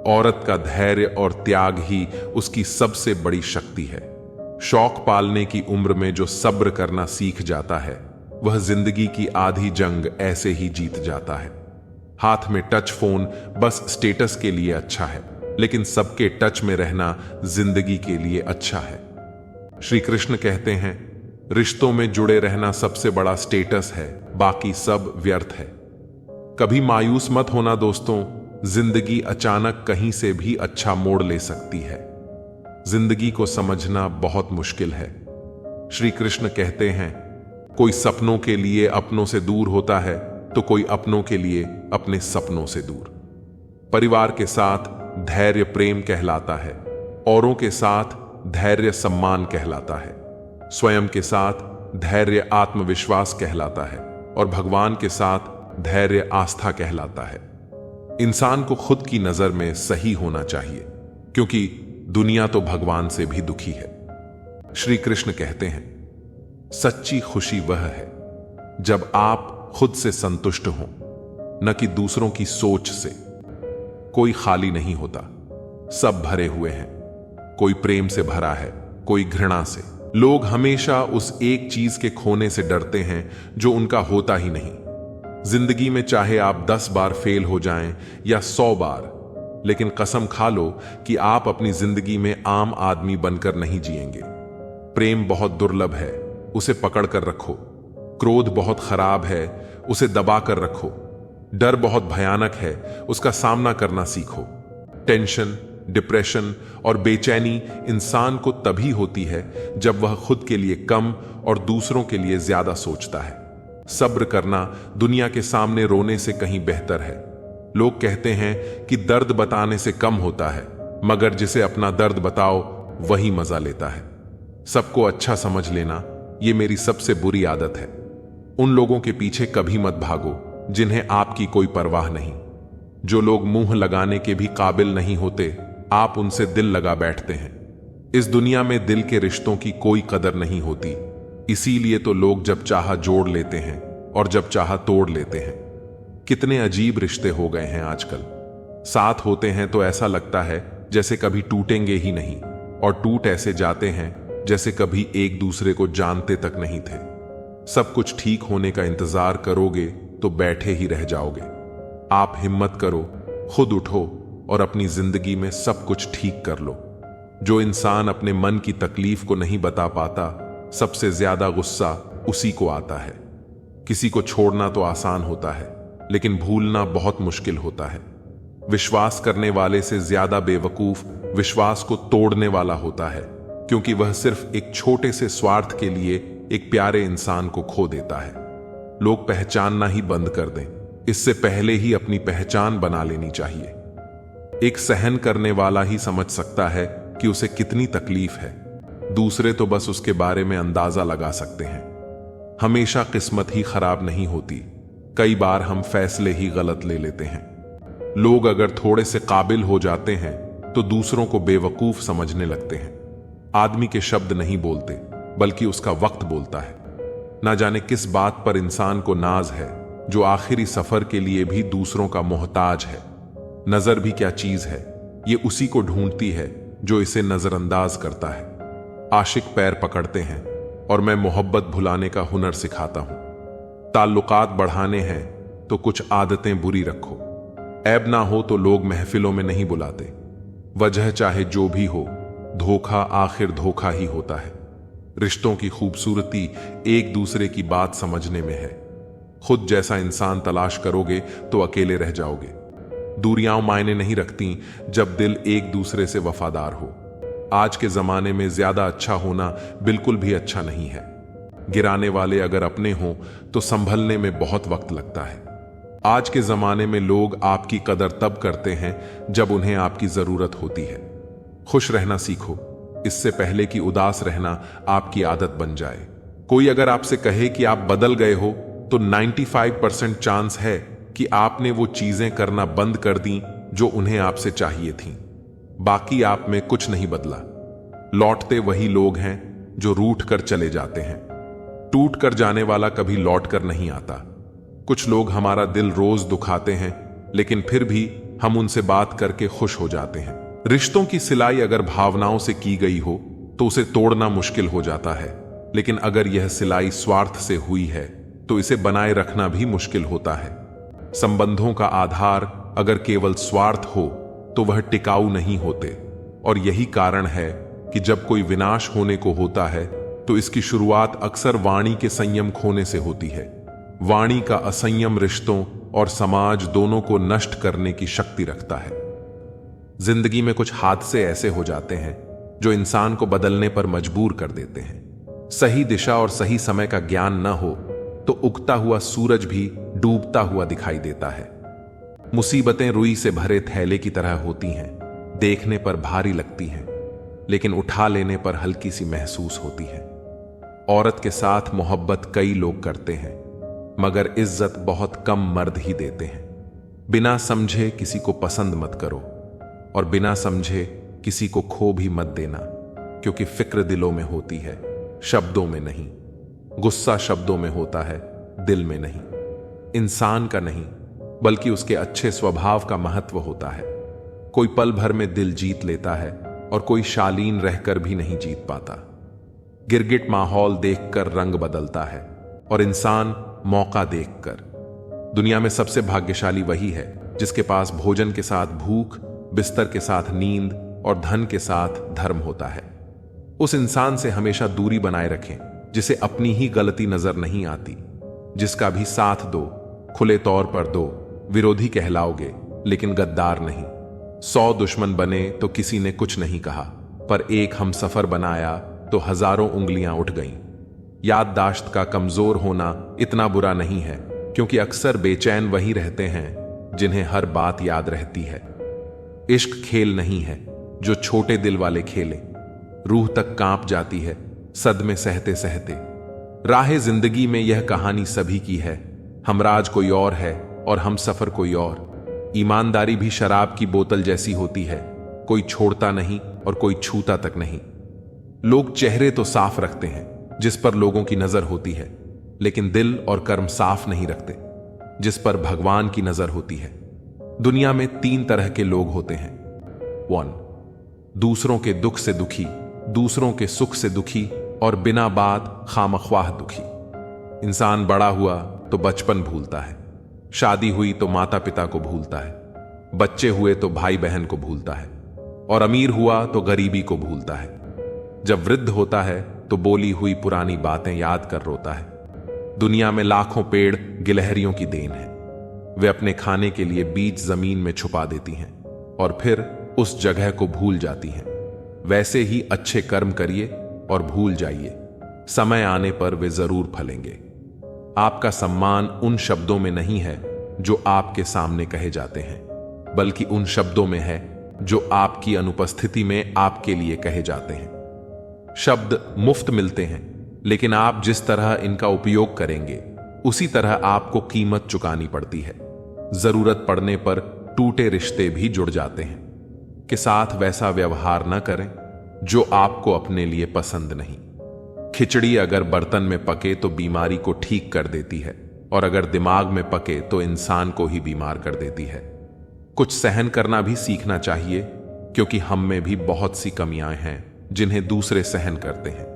[SPEAKER 1] औरत का धैर्य और त्याग ही उसकी सबसे बड़ी शक्ति है। शौक पालने की उम्र में जो सब्र करना सीख जाता है, वह जिंदगी की आधी जंग ऐसे ही जीत जाता है। हाथ में टच फोन बस स्टेटस के लिए अच्छा है, लेकिन सबके टच में रहना जिंदगी के लिए अच्छा है। श्री कृष्ण कहते हैं, रिश्तों में जुड़े रहना सबसे बड़ा स्टेटस है, बाकी सब व्यर्थ है। कभी मायूस मत होना दोस्तों, जिंदगी अचानक कहीं से भी अच्छा मोड़ ले सकती है। जिंदगी को समझना बहुत मुश्किल है। श्री कृष्ण कहते हैं, कोई सपनों के लिए अपनों से दूर होता है तो कोई अपनों के लिए अपने सपनों से दूर। परिवार के साथ धैर्य प्रेम कहलाता है, औरों के साथ धैर्य सम्मान कहलाता है, स्वयं के साथ धैर्य आत्मविश्वास कहलाता है और भगवान के साथ धैर्य आस्था कहलाता है। इंसान को खुद की नजर में सही होना चाहिए, क्योंकि दुनिया तो भगवान से भी दुखी है। श्री कृष्ण कहते हैं, सच्ची खुशी वह है जब आप खुद से संतुष्ट हों, न कि दूसरों की सोच से। कोई खाली नहीं होता, सब भरे हुए हैं। कोई प्रेम से भरा है, कोई घृणा से। लोग हमेशा उस एक चीज के खोने से डरते हैं जो उनका होता ही नहीं। जिंदगी में चाहे आप 10 बार फेल हो जाएं या 100 बार, लेकिन कसम खा लो कि आप अपनी जिंदगी में आम आदमी बनकर नहीं जिएंगे। प्रेम बहुत दुर्लभ है, उसे पकड़ कर रखो। क्रोध बहुत खराब है, उसे दबा कर रखो। डर बहुत भयानक है, उसका सामना करना सीखो। टेंशन, डिप्रेशन और बेचैनी इंसान को तभी होती है जब वह खुद के लिए कम और दूसरों के लिए ज्यादा सोचता है। सब्र करना दुनिया के सामने रोने से कहीं बेहतर है। लोग कहते हैं कि दर्द बताने से कम होता है, मगर जिसे अपना दर्द बताओ वही मजा लेता है। सबको अच्छा समझ लेना ये मेरी सबसे बुरी आदत है। उन लोगों के पीछे कभी मत भागो जिन्हें आपकी कोई परवाह नहीं। जो लोग मुंह लगाने के भी काबिल नहीं होते, आप उनसे दिल लगा बैठते हैं। इस दुनिया में दिल के रिश्तों की कोई कदर नहीं होती, इसीलिए तो लोग जब चाहा जोड़ लेते हैं और जब चाहा तोड़ लेते हैं। कितने अजीब रिश्ते हो गए हैं आजकल। साथ होते हैं तो ऐसा लगता है जैसे कभी टूटेंगे ही नहीं, और टूट ऐसे जाते हैं जैसे कभी एक दूसरे को जानते तक नहीं थे। सब कुछ ठीक होने का इंतजार करोगे तो बैठे ही रह जाओगे। आप हिम्मत करो, खुद उठो और अपनी जिंदगी में सब कुछ ठीक कर लो। जो इंसान अपने मन की तकलीफ को नहीं बता पाता, सबसे ज्यादा गुस्सा उसी को आता है। किसी को छोड़ना तो आसान होता है, लेकिन भूलना बहुत मुश्किल होता है। विश्वास करने वाले से ज्यादा बेवकूफ विश्वास को तोड़ने वाला होता है, क्योंकि वह सिर्फ एक छोटे से स्वार्थ के लिए एक प्यारे इंसान को खो देता है। लोग पहचानना ही बंद कर दें, इससे पहले ही अपनी पहचान बना लेनी चाहिए। एक सहन करने वाला ही समझ सकता है कि उसे कितनी तकलीफ है। दूसरे तो बस उसके बारे में अंदाजा लगा सकते हैं। हमेशा किस्मत ही खराब नहीं होती, कई बार हम फैसले ही गलत ले लेते हैं। लोग अगर थोड़े से काबिल हो जाते हैं तो दूसरों को बेवकूफ समझने लगते हैं। आदमी के शब्द नहीं बोलते, बल्कि उसका वक्त बोलता है। ना जाने किस बात पर इंसान को नाज है, जो आखिरी सफर के लिए भी दूसरों का मोहताज है। नजर भी क्या चीज है, ये उसी को ढूंढती है जो इसे नजरअंदाज करता है। आशिक पैर पकड़ते हैं और मैं मोहब्बत भुलाने का हुनर सिखाता हूं। ताल्लुकात बढ़ाने हैं तो कुछ आदतें बुरी रखो। ऐब ना हो तो लोग महफिलों में नहीं बुलाते। वजह चाहे जो भी हो, धोखा आखिर धोखा ही होता है। रिश्तों की खूबसूरती एक दूसरे की बात समझने में है। खुद जैसा इंसान तलाश करोगे तो अकेले रह जाओगे। दूरियां मायने नहीं रखती जब दिल एक दूसरे से वफादार हो। आज के जमाने में ज्यादा अच्छा होना बिल्कुल भी अच्छा नहीं है। गिराने वाले अगर अपने हों तो संभलने में बहुत वक्त लगता है। आज के जमाने में लोग आपकी कदर तब करते हैं जब उन्हें आपकी जरूरत होती है। खुश रहना सीखो, इससे पहले कि उदास रहना आपकी आदत बन जाए। कोई अगर आपसे कहे कि आप बदल गए हो तो 95% चांस है कि आपने वो चीजें करना बंद कर दी जो उन्हें आपसे चाहिए थीं। बाकी आप में कुछ नहीं बदला। लौटते वही लोग हैं जो रूठ कर चले जाते हैं। टूट कर जाने वाला कभी लौट कर नहीं आता। कुछ लोग हमारा दिल रोज दुखाते हैं, लेकिन फिर भी हम उनसे बात करके खुश हो जाते हैं। रिश्तों की सिलाई अगर भावनाओं से की गई हो तो उसे तोड़ना मुश्किल हो जाता है, लेकिन अगर यह सिलाई स्वार्थ से हुई है तो इसे बनाए रखना भी मुश्किल होता है। संबंधों का आधार अगर केवल स्वार्थ हो तो वह टिकाऊ नहीं होते, और यही कारण है कि जब कोई विनाश होने को होता है तो इसकी शुरुआत अक्सर वाणी के संयम खोने से होती है। वाणी का असंयम रिश्तों और समाज दोनों को नष्ट करने की शक्ति रखता है। जिंदगी में कुछ हादसे ऐसे हो जाते हैं जो इंसान को बदलने पर मजबूर कर देते हैं। सही दिशा और सही समय का ज्ञान न हो तो उगता हुआ सूरज भी डूबता हुआ दिखाई देता है। मुसीबतें रुई से भरे थैले की तरह होती हैं, देखने पर भारी लगती हैं, लेकिन उठा लेने पर हल्की सी महसूस होती है। औरत के साथ मोहब्बत कई लोग करते हैं, मगर इज्जत बहुत कम मर्द ही देते हैं। बिना समझे किसी को पसंद मत करो, और बिना समझे किसी को खो भी मत देना, क्योंकि फिक्र दिलों में होती है, शब्दों में नहीं। गुस्सा शब्दों में होता है, दिल में नहीं। इंसान का नहीं, बल्कि उसके अच्छे स्वभाव का महत्व होता है। कोई पल भर में दिल जीत लेता है और कोई शालीन रहकर भी नहीं जीत पाता। गिरगिट माहौल देखकर रंग बदलता है, और इंसान मौका देखकर। दुनिया में सबसे भाग्यशाली वही है जिसके पास भोजन के साथ भूख, बिस्तर के साथ नींद और धन के साथ धर्म होता है। उस इंसान से हमेशा दूरी बनाए रखें जिसे अपनी ही गलती नजर नहीं आती। जिसका भी साथ दो, खुले तौर पर दो। विरोधी कहलाओगे लेकिन गद्दार नहीं। 100 दुश्मन बने तो किसी ने कुछ नहीं कहा, पर एक हम सफर बनाया तो हजारों उंगलियां उठ गईं। याददाश्त का कमजोर होना इतना बुरा नहीं है, क्योंकि अक्सर बेचैन वही रहते हैं जिन्हें हर बात याद रहती है। इश्क खेल नहीं है जो छोटे दिल वाले खेले। रूह तक कांप जाती है सदमे सहते सहते। राहे जिंदगी में यह कहानी सभी की है। हमराज कोई और है और हम सफर कोई और। ईमानदारी भी शराब की बोतल जैसी होती है, कोई छोड़ता नहीं और कोई छूता तक नहीं। लोग चेहरे तो साफ रखते हैं जिस पर लोगों की नजर होती है, लेकिन दिल और कर्म साफ नहीं रखते जिस पर भगवान की नजर होती है। दुनिया में 3 तरह के लोग होते हैं। 1, दूसरों के दुख से दुखी, दूसरों के सुख से दुखी और बिना बात खामख्वाह दुखी। इंसान बड़ा हुआ तो बचपन भूलता है, शादी हुई तो माता पिता को भूलता है, बच्चे हुए तो भाई बहन को भूलता है, और अमीर हुआ तो गरीबी को भूलता है। जब वृद्ध होता है तो बोली हुई पुरानी बातें याद कर रोता है। दुनिया में लाखों पेड़ गिलहरियों की देन है। वे अपने खाने के लिए बीज जमीन में छुपा देती हैं और फिर उस जगह को भूल जाती हैं। वैसे ही अच्छे कर्म करिए और भूल जाइए, समय आने पर वे जरूर फलेंगे। आपका सम्मान उन शब्दों में नहीं है जो आपके सामने कहे जाते हैं, बल्कि उन शब्दों में है जो आपकी अनुपस्थिति में आपके लिए कहे जाते हैं। शब्द मुफ्त मिलते हैं, लेकिन आप जिस तरह इनका उपयोग करेंगे उसी तरह आपको कीमत चुकानी पड़ती है। जरूरत पड़ने पर टूटे रिश्ते भी जुड़ जाते हैं। के साथ वैसा व्यवहार न करें जो आपको अपने लिए पसंद नहीं। खिचड़ी अगर बर्तन में पके तो बीमारी को ठीक कर देती है, और अगर दिमाग में पके तो इंसान को ही बीमार कर देती है। कुछ सहन करना भी सीखना चाहिए, क्योंकि हम में भी बहुत सी कमियां हैं जिन्हें दूसरे सहन करते हैं।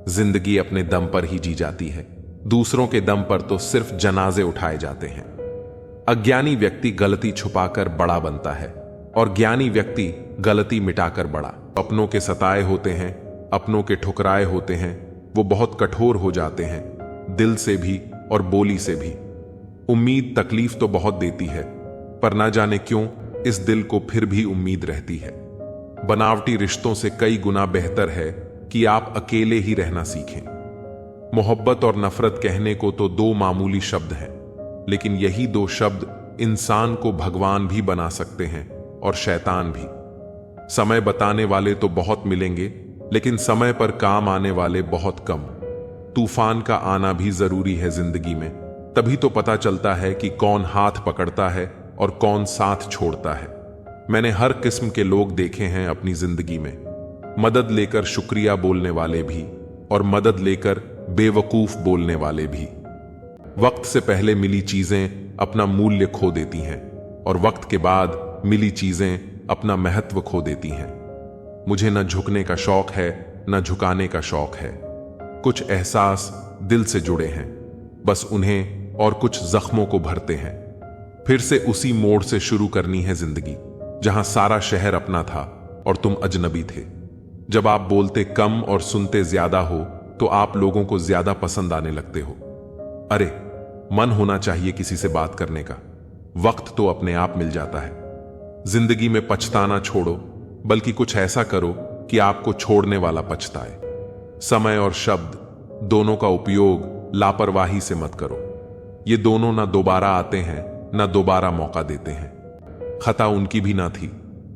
[SPEAKER 1] जिंदगी अपने दम पर ही जी जाती है, दूसरों के दम पर तो सिर्फ जनाजे उठाए जाते हैं। अज्ञानी व्यक्ति गलती छुपाकर बड़ा बनता है, और ज्ञानी व्यक्ति गलती मिटाकर बड़ा। अपनों के सताए होते हैं, अपनों के ठुकराए होते हैं, वो बहुत कठोर हो जाते हैं, दिल से भी और बोली से भी। उम्मीद तकलीफ तो बहुत देती है, पर ना जाने क्यों इस दिल को फिर भी उम्मीद रहती है। बनावटी रिश्तों से कई गुना बेहतर है कि आप अकेले ही रहना सीखें। मोहब्बत और नफरत कहने को तो 2 मामूली शब्द हैं, लेकिन यही 2 शब्द इंसान को भगवान भी बना सकते हैं और शैतान भी। समय बताने वाले तो बहुत मिलेंगे, लेकिन समय पर काम आने वाले बहुत कम। तूफान का आना भी जरूरी है जिंदगी में, तभी तो पता चलता है कि कौन हाथ पकड़ता है और कौन साथ छोड़ता है। मैंने हर किस्म के लोग देखे हैं अपनी जिंदगी में, मदद लेकर शुक्रिया बोलने वाले भी और मदद लेकर बेवकूफ बोलने वाले भी। वक्त से पहले मिली चीजें अपना मूल्य खो देती हैं और वक्त के बाद मिली चीजें अपना महत्व खो देती हैं। मुझे न झुकने का शौक है न झुकाने का शौक है। कुछ एहसास दिल से जुड़े हैं, बस उन्हें और कुछ जख्मों को भरते हैं। फिर से उसी मोड़ से शुरू करनी है जिंदगी, जहां सारा शहर अपना था और तुम अजनबी थे। जब आप बोलते कम और सुनते ज्यादा हो तो आप लोगों को ज्यादा पसंद आने लगते हो। अरे, मन होना चाहिए किसी से बात करने का, वक्त तो अपने आप मिल जाता है। जिंदगी में पछताना छोड़ो, बल्कि कुछ ऐसा करो कि आपको छोड़ने वाला पछताए। समय और शब्द दोनों का उपयोग लापरवाही से मत करो। ये दोनों ना दोबारा आते हैं ना दोबारा मौका देते हैं। खता उनकी भी ना थी,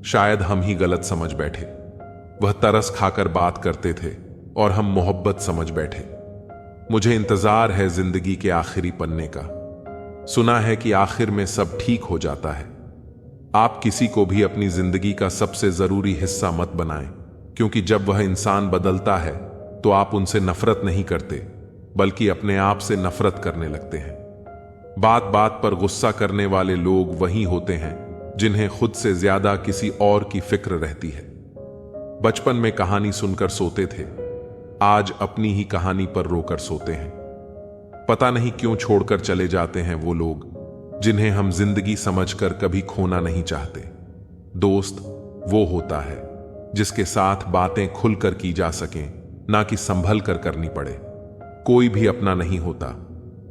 [SPEAKER 1] शायद हम ही गलत समझ बैठे। वह तरस खाकर बात करते थे और हम मोहब्बत समझ बैठे। मुझे इंतजार है जिंदगी के आखिरी पन्ने का। सुना है कि आखिर में सब ठीक हो जाता है। आप किसी को भी अपनी जिंदगी का सबसे जरूरी हिस्सा मत बनाएं, क्योंकि जब वह इंसान बदलता है तो आप उनसे नफरत नहीं करते, बल्कि अपने आप से नफरत करने लगते हैं। बात बात पर गुस्सा करने वाले लोग वही होते हैं जिन्हें खुद से ज्यादा किसी और की फिक्र रहती है। बचपन में कहानी सुनकर सोते थे, आज अपनी ही कहानी पर रोकर सोते हैं। पता नहीं क्यों छोड़कर चले जाते हैं वो लोग जिन्हें हम जिंदगी समझकर कभी खोना नहीं चाहते। दोस्त वो होता है जिसके साथ बातें खुलकर की जा सकें, ना कि संभल कर करनी पड़े। कोई भी अपना नहीं होता,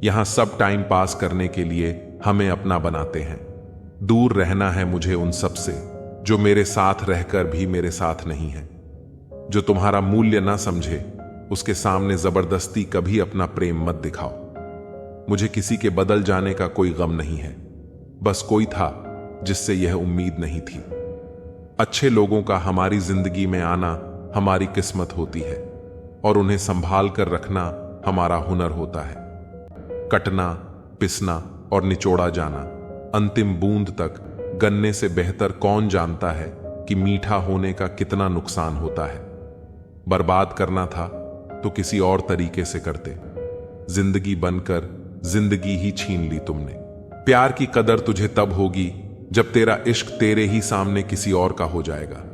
[SPEAKER 1] यहां सब टाइम पास करने के लिए हमें अपना बनाते हैं। दूर रहना है मुझे उन सब से जो मेरे साथ रहकर भी मेरे साथ नहीं है। जो तुम्हारा मूल्य ना समझे उसके सामने जबरदस्ती कभी अपना प्रेम मत दिखाओ। मुझे किसी के बदल जाने का कोई गम नहीं है, बस कोई था जिससे यह उम्मीद नहीं थी। अच्छे लोगों का हमारी जिंदगी में आना हमारी किस्मत होती है और उन्हें संभाल कर रखना हमारा हुनर होता है। कटना, पिसना और निचोड़ा जाना, अंतिम बूंद तक गन्ने से बेहतर कौन जानता है कि मीठा होने का कितना नुकसान होता है। बर्बाद करना था तो किसी और तरीके से करते। जिंदगी बनकर जिंदगी ही छीन ली तुमने। प्यार की कदर तुझे तब होगी जब तेरा इश्क तेरे ही सामने किसी और का हो जाएगा।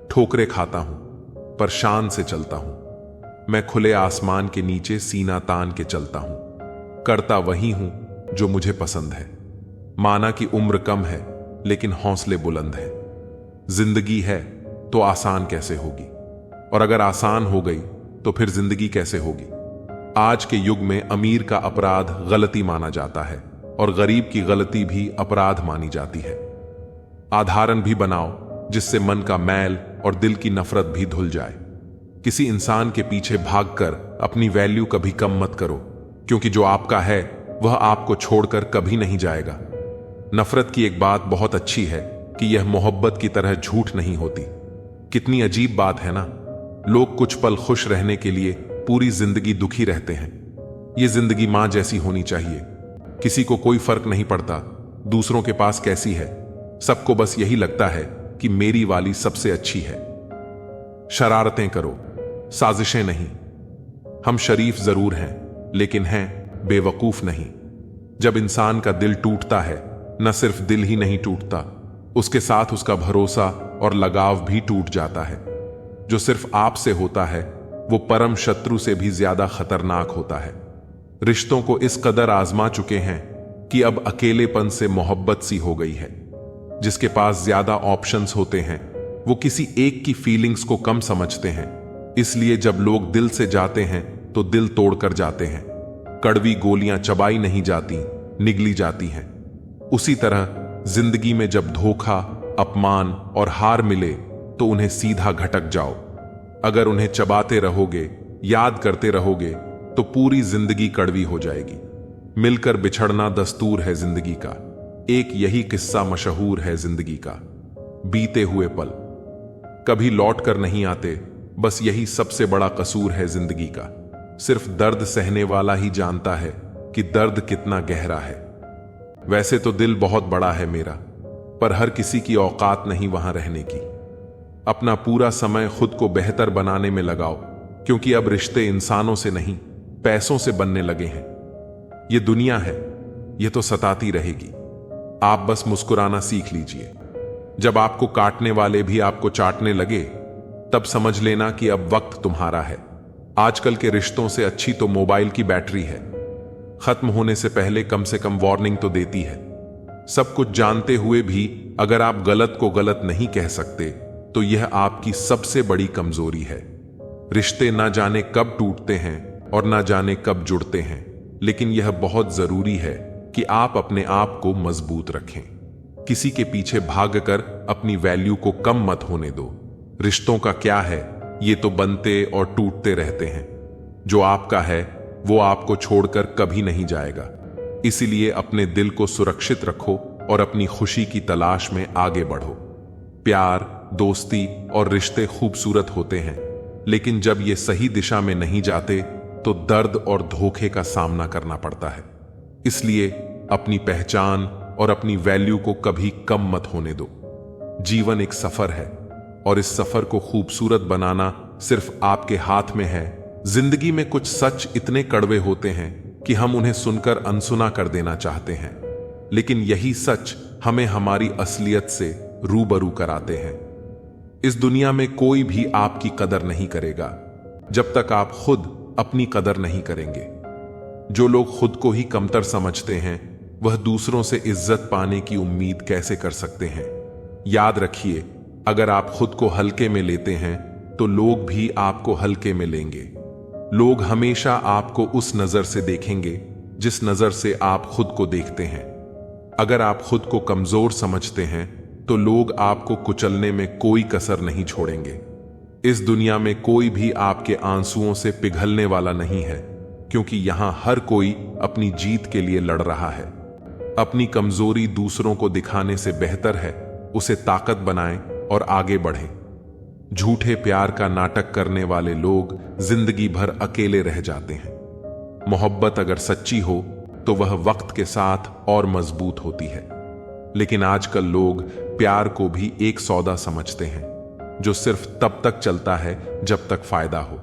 [SPEAKER 1] ठोकरे खाता हूं पर शान से चलता हूं। मैं खुले आसमान के नीचे सीना तान के चलता हूं। करता वही हूं जो मुझे पसंद है। माना कि उम्र कम है लेकिन हौसले बुलंद है। जिंदगी है तो आसान कैसे होगी, और अगर आसान हो गई तो फिर जिंदगी कैसे होगी। आज के युग में अमीर का अपराध गलती माना जाता है और गरीब की गलती भी अपराध मानी जाती है। आधारण भी बनाओ जिससे मन का मैल और दिल की नफरत भी धुल जाए। किसी इंसान के पीछे भागकर अपनी वैल्यू कभी कम मत करो, क्योंकि जो आपका है वह आपको छोड़कर कभी नहीं जाएगा। नफरत की एक बात बहुत अच्छी है कि यह मोहब्बत की तरह झूठ नहीं होती। कितनी अजीब बात है ना, लोग कुछ पल खुश रहने के लिए पूरी जिंदगी दुखी रहते हैं। यह जिंदगी मां जैसी होनी चाहिए। किसी को कोई फर्क नहीं पड़ता दूसरों के पास कैसी है, सबको बस यही लगता है कि मेरी वाली सबसे अच्छी है। शरारतें करो, साजिशें नहीं। हम शरीफ जरूर हैं लेकिन हैं बेवकूफ नहीं। जब इंसान का दिल टूटता है, न सिर्फ दिल ही नहीं टूटता, उसके साथ उसका भरोसा और लगाव भी टूट जाता है। जो सिर्फ आपसे होता है वो परम शत्रु से भी ज्यादा खतरनाक होता है। रिश्तों को इस कदर आजमा चुके हैं कि अब अकेलेपन से मोहब्बत सी हो गई है। जिसके पास ज्यादा ऑप्शंस होते हैं वो किसी एक की फीलिंग्स को कम समझते हैं। इसलिए जब लोग दिल से जाते हैं तो दिल तोड़कर जाते हैं। कड़वी गोलियां चबाई नहीं जाती, निगली जाती हैं। उसी तरह जिंदगी में जब धोखा, अपमान और हार मिले तो उन्हें सीधा घटक जाओ। अगर उन्हें चबाते रहोगे, याद करते रहोगे तो पूरी जिंदगी कड़वी हो जाएगी। मिलकर बिछड़ना दस्तूर है जिंदगी का। एक यही किस्सा मशहूर है जिंदगी का। बीते हुए पल कभी लौट कर नहीं आते, बस यही सबसे बड़ा कसूर है जिंदगी का। सिर्फ दर्द सहने वाला ही जानता है कि दर्द कितना गहरा है। वैसे तो दिल बहुत बड़ा है मेरा, पर हर किसी की औकात नहीं वहां रहने की। अपना पूरा समय खुद को बेहतर बनाने में लगाओ, क्योंकि अब रिश्ते इंसानों से नहीं पैसों से बनने लगे हैं। ये दुनिया है, ये तो सताती रहेगी। आप बस मुस्कुराना सीख लीजिए। जब आपको काटने वाले भी आपको चाटने लगे, तब समझ लेना कि अब वक्त तुम्हारा है। आजकल के रिश्तों से अच्छी तो मोबाइल की बैटरी है। खत्म होने से पहले कम से कम वार्निंग तो देती है। सब कुछ जानते हुए भी अगर आप गलत को गलत नहीं कह सकते, तो यह आपकी सबसे बड़ी कमजोरी है। रिश्ते ना जाने कब टूटते हैं और ना जाने कब जुड़ते हैं, लेकिन यह बहुत जरूरी है कि आप अपने आप को मजबूत रखें। किसी के पीछे भागकर अपनी वैल्यू को कम मत होने दो। रिश्तों का क्या है, ये तो बनते और टूटते रहते हैं। जो आपका है वो आपको छोड़कर कभी नहीं जाएगा। इसीलिए अपने दिल को सुरक्षित रखो और अपनी खुशी की तलाश में आगे बढ़ो। प्यार, दोस्ती और रिश्ते खूबसूरत होते हैं, लेकिन जब ये सही दिशा में नहीं जाते तो दर्द और धोखे का सामना करना पड़ता है। इसलिए अपनी पहचान और अपनी वैल्यू को कभी कम मत होने दो। जीवन एक सफर है और इस सफर को खूबसूरत बनाना सिर्फ आपके हाथ में है। जिंदगी में कुछ सच इतने कड़वे होते हैं कि हम उन्हें सुनकर अनसुना कर देना चाहते हैं, लेकिन यही सच हमें हमारी असलियत से रूबरू कराते हैं। इस दुनिया में कोई भी आपकी कदर नहीं करेगा जब तक आप खुद अपनी कदर नहीं करेंगे। जो लोग खुद को ही कमतर समझते हैं, वह दूसरों से इज्जत पाने की उम्मीद कैसे कर सकते हैं। याद रखिए, अगर आप खुद को हल्के में लेते हैं तो लोग भी आपको हल्के में लेंगे। लोग हमेशा आपको उस नजर से देखेंगे जिस नजर से आप खुद को देखते हैं। अगर आप खुद को कमजोर समझते हैं तो लोग आपको कुचलने में कोई कसर नहीं छोड़ेंगे। इस दुनिया में कोई भी आपके आंसुओं से पिघलने वाला नहीं है, क्योंकि यहां हर कोई अपनी जीत के लिए लड़ रहा है। अपनी कमजोरी दूसरों को दिखाने से बेहतर है उसे ताकत बनाएं और आगे बढ़ें। झूठे प्यार का नाटक करने वाले लोग जिंदगी भर अकेले रह जाते हैं। मोहब्बत अगर सच्ची हो तो वह वक्त के साथ और मजबूत होती है, लेकिन आजकल लोग प्यार को भी एक सौदा समझते हैं जो सिर्फ तब तक चलता है जब तक फायदा हो।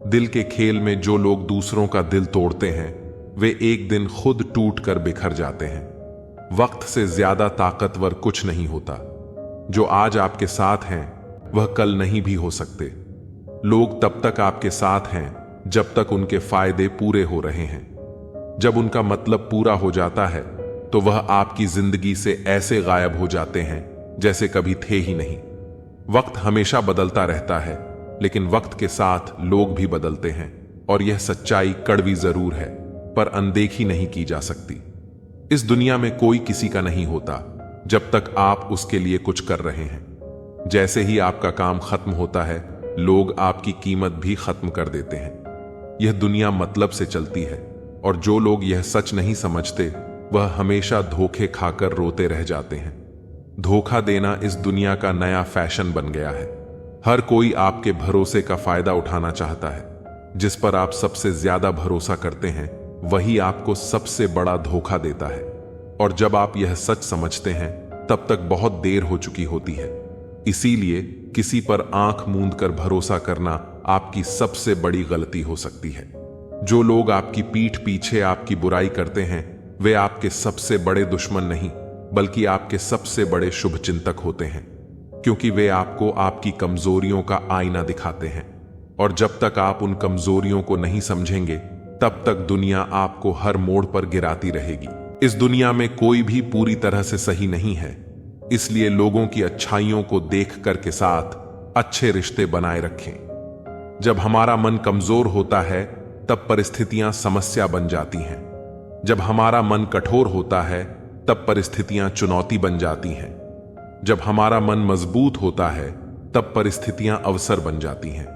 [SPEAKER 1] दिल के खेल में जो लोग दूसरों का दिल तोड़ते हैं, वे एक दिन खुद टूट कर बिखर जाते हैं। वक्त से ज्यादा ताकतवर कुछ नहीं होता। जो आज आपके साथ हैं वह कल नहीं भी हो सकते। लोग तब तक आपके साथ हैं जब तक उनके फायदे पूरे हो रहे हैं। जब उनका मतलब पूरा हो जाता है तो वह आपकी जिंदगी से ऐसे गायब हो जाते हैं जैसे कभी थे ही नहीं। वक्त हमेशा बदलता रहता है, लेकिन वक्त के साथ लोग भी बदलते हैं, और यह सच्चाई कड़वी जरूर है पर अनदेखी नहीं की जा सकती। इस दुनिया में कोई किसी का नहीं होता जब तक आप उसके लिए कुछ कर रहे हैं। जैसे ही आपका काम खत्म होता है, लोग आपकी कीमत भी खत्म कर देते हैं। यह दुनिया मतलब से चलती है, और जो लोग यह सच नहीं समझते वह हमेशा धोखे खाकर रोते रह जाते हैं। धोखा देना इस दुनिया का नया फैशन बन गया है। हर कोई आपके भरोसे का फायदा उठाना चाहता है। जिस पर आप सबसे ज्यादा भरोसा करते हैं वही आपको सबसे बड़ा धोखा देता है, और जब आप यह सच समझते हैं तब तक बहुत देर हो चुकी होती है। इसीलिए किसी पर आंख मूंद कर भरोसा करना आपकी सबसे बड़ी गलती हो सकती है। जो लोग आपकी पीठ पीछे आपकी बुराई करते हैं, वे आपके सबसे बड़े दुश्मन नहीं बल्कि आपके सबसे बड़े शुभचिंतक होते हैं, क्योंकि वे आपको आपकी कमजोरियों का आईना दिखाते हैं। और जब तक आप उन कमजोरियों को नहीं समझेंगे, तब तक दुनिया आपको हर मोड़ पर गिराती रहेगी। इस दुनिया में कोई भी पूरी तरह से सही नहीं है, इसलिए लोगों की अच्छाइयों को देखकर के साथ अच्छे रिश्ते बनाए रखें। जब हमारा मन कमजोर होता है तब परिस्थितियां समस्या बन जाती हैं। जब हमारा मन कठोर होता है तब परिस्थितियां चुनौती बन जाती हैं। जब हमारा मन मजबूत होता है तब परिस्थितियां अवसर बन जाती हैं।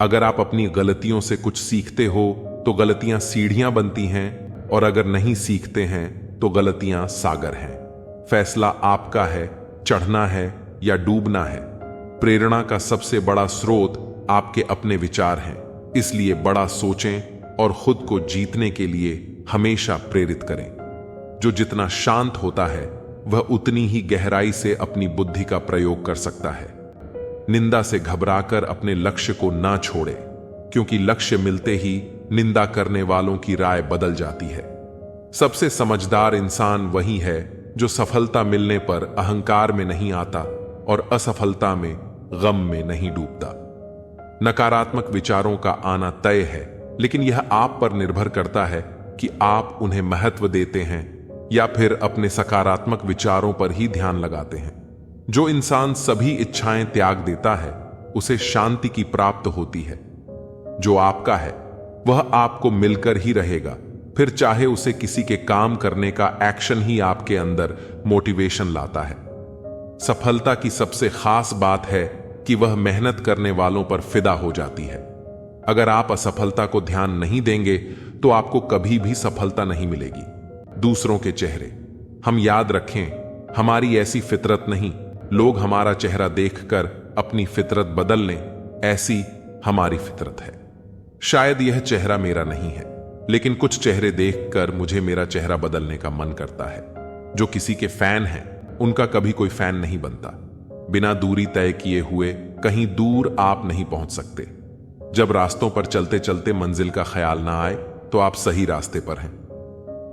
[SPEAKER 1] अगर आप अपनी गलतियों से कुछ सीखते हो तो गलतियां सीढ़ियां बनती हैं, और अगर नहीं सीखते हैं तो गलतियां सागर हैं। फैसला आपका है, चढ़ना है या डूबना है। प्रेरणा का सबसे बड़ा स्रोत आपके अपने विचार हैं, इसलिए बड़ा सोचें और खुद को जीतने के लिए हमेशा प्रेरित करें। जो जितना शांत होता है वह उतनी ही गहराई से अपनी बुद्धि का प्रयोग कर सकता है। निंदा से घबराकर अपने लक्ष्य को ना छोड़े, क्योंकि लक्ष्य मिलते ही निंदा करने वालों की राय बदल जाती है। सबसे समझदार इंसान वही है जो सफलता मिलने पर अहंकार में नहीं आता और असफलता में गम में नहीं डूबता। नकारात्मक विचारों का आना तय है, लेकिन यह आप पर निर्भर करता है कि आप उन्हें महत्व देते हैं या फिर अपने सकारात्मक विचारों पर ही ध्यान लगाते हैं। जो इंसान सभी इच्छाएं त्याग देता है उसे शांति की प्राप्त होती है। जो आपका है वह आपको मिलकर ही रहेगा, फिर चाहे उसे किसी के काम करने का एक्शन ही आपके अंदर मोटिवेशन लाता है। सफलता की सबसे खास बात है कि वह मेहनत करने वालों पर फिदा हो जाती है। अगर आप असफलता को ध्यान नहीं देंगे तो आपको कभी भी सफलता नहीं मिलेगी। दूसरों के चेहरे हम याद रखें, हमारी ऐसी फितरत नहीं, लोग हमारा चेहरा देखकर अपनी फितरत बदल लें, ऐसी हमारी फितरत है। शायद यह चेहरा मेरा नहीं है, लेकिन कुछ चेहरे देखकर मुझे मेरा चेहरा बदलने का मन करता है। जो किसी के फैन हैं उनका कभी कोई फैन नहीं बनता। बिना दूरी तय किए हुए कहीं दूर आप नहीं पहुंच सकते। जब रास्तों पर चलते चलते मंजिल का ख्याल ना आए तो आप सही रास्ते पर हैं।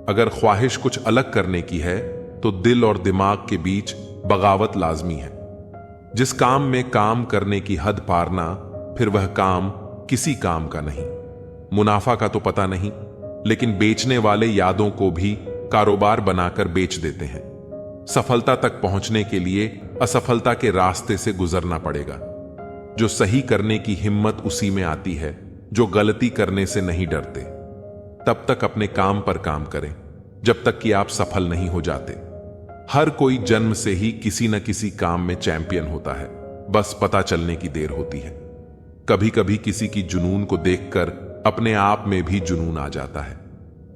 [SPEAKER 1] अगर ख्वाहिश कुछ अलग करने की है तो दिल और दिमाग के बीच बगावत लाजमी है। जिस काम में काम करने की हद पारना, फिर वह काम किसी काम का नहीं। मुनाफा का तो पता नहीं, लेकिन बेचने वाले यादों को भी कारोबार बनाकर बेच देते हैं। सफलता तक पहुंचने के लिए असफलता के रास्ते से गुजरना पड़ेगा। जो सही करने की हिम्मत उसी में आती है जो गलती करने से नहीं डरते। तब तक अपने काम पर काम करें जब तक कि आप सफल नहीं हो जाते। हर कोई जन्म से ही किसी न किसी काम में चैंपियन होता है, बस पता चलने की देर होती है। कभी कभी किसी की जुनून को देखकर अपने आप में भी जुनून आ जाता है।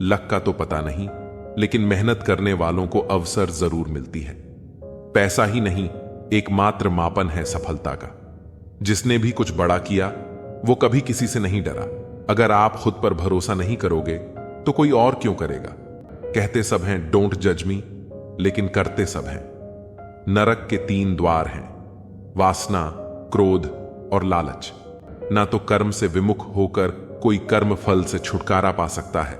[SPEAKER 1] लक का तो पता नहीं, लेकिन मेहनत करने वालों को अवसर जरूर मिलती है। पैसा ही नहीं एकमात्र मापन है सफलता का। जिसने भी कुछ बड़ा किया वो कभी किसी से नहीं डरा। अगर आप खुद पर भरोसा नहीं करोगे तो कोई और क्यों करेगा। कहते सब हैं डोंट जज मी, लेकिन करते सब हैं। नरक के 3 द्वार हैं, वासना, क्रोध और लालच। ना तो कर्म से विमुख होकर कोई कर्म फल से छुटकारा पा सकता है,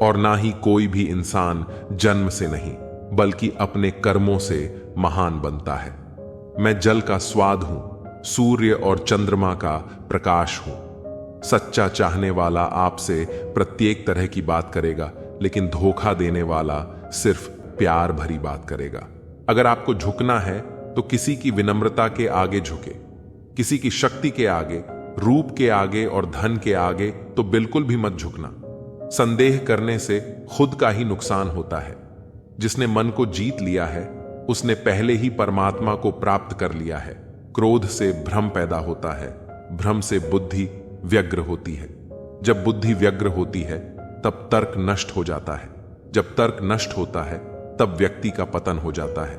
[SPEAKER 1] और ना ही कोई भी इंसान जन्म से नहीं बल्कि अपने कर्मों से महान बनता है। मैं जल का स्वाद हूं, सूर्य और चंद्रमा का प्रकाश हूं। सच्चा चाहने वाला आपसे प्रत्येक तरह की बात करेगा, लेकिन धोखा देने वाला सिर्फ प्यार भरी बात करेगा। अगर आपको झुकना है तो किसी की विनम्रता के आगे झुके, किसी की शक्ति के आगे, रूप के आगे और धन के आगे तो बिल्कुल भी मत झुकना। संदेह करने से खुद का ही नुकसान होता है। जिसने मन को जीत लिया है उसने पहले ही परमात्मा को प्राप्त कर लिया है। क्रोध से भ्रम पैदा होता है, भ्रम से बुद्धि व्यग्र होती है। जब बुद्धि व्यग्र होती है तब तर्क नष्ट हो जाता है। जब तर्क नष्ट होता है तब व्यक्ति का पतन हो जाता है।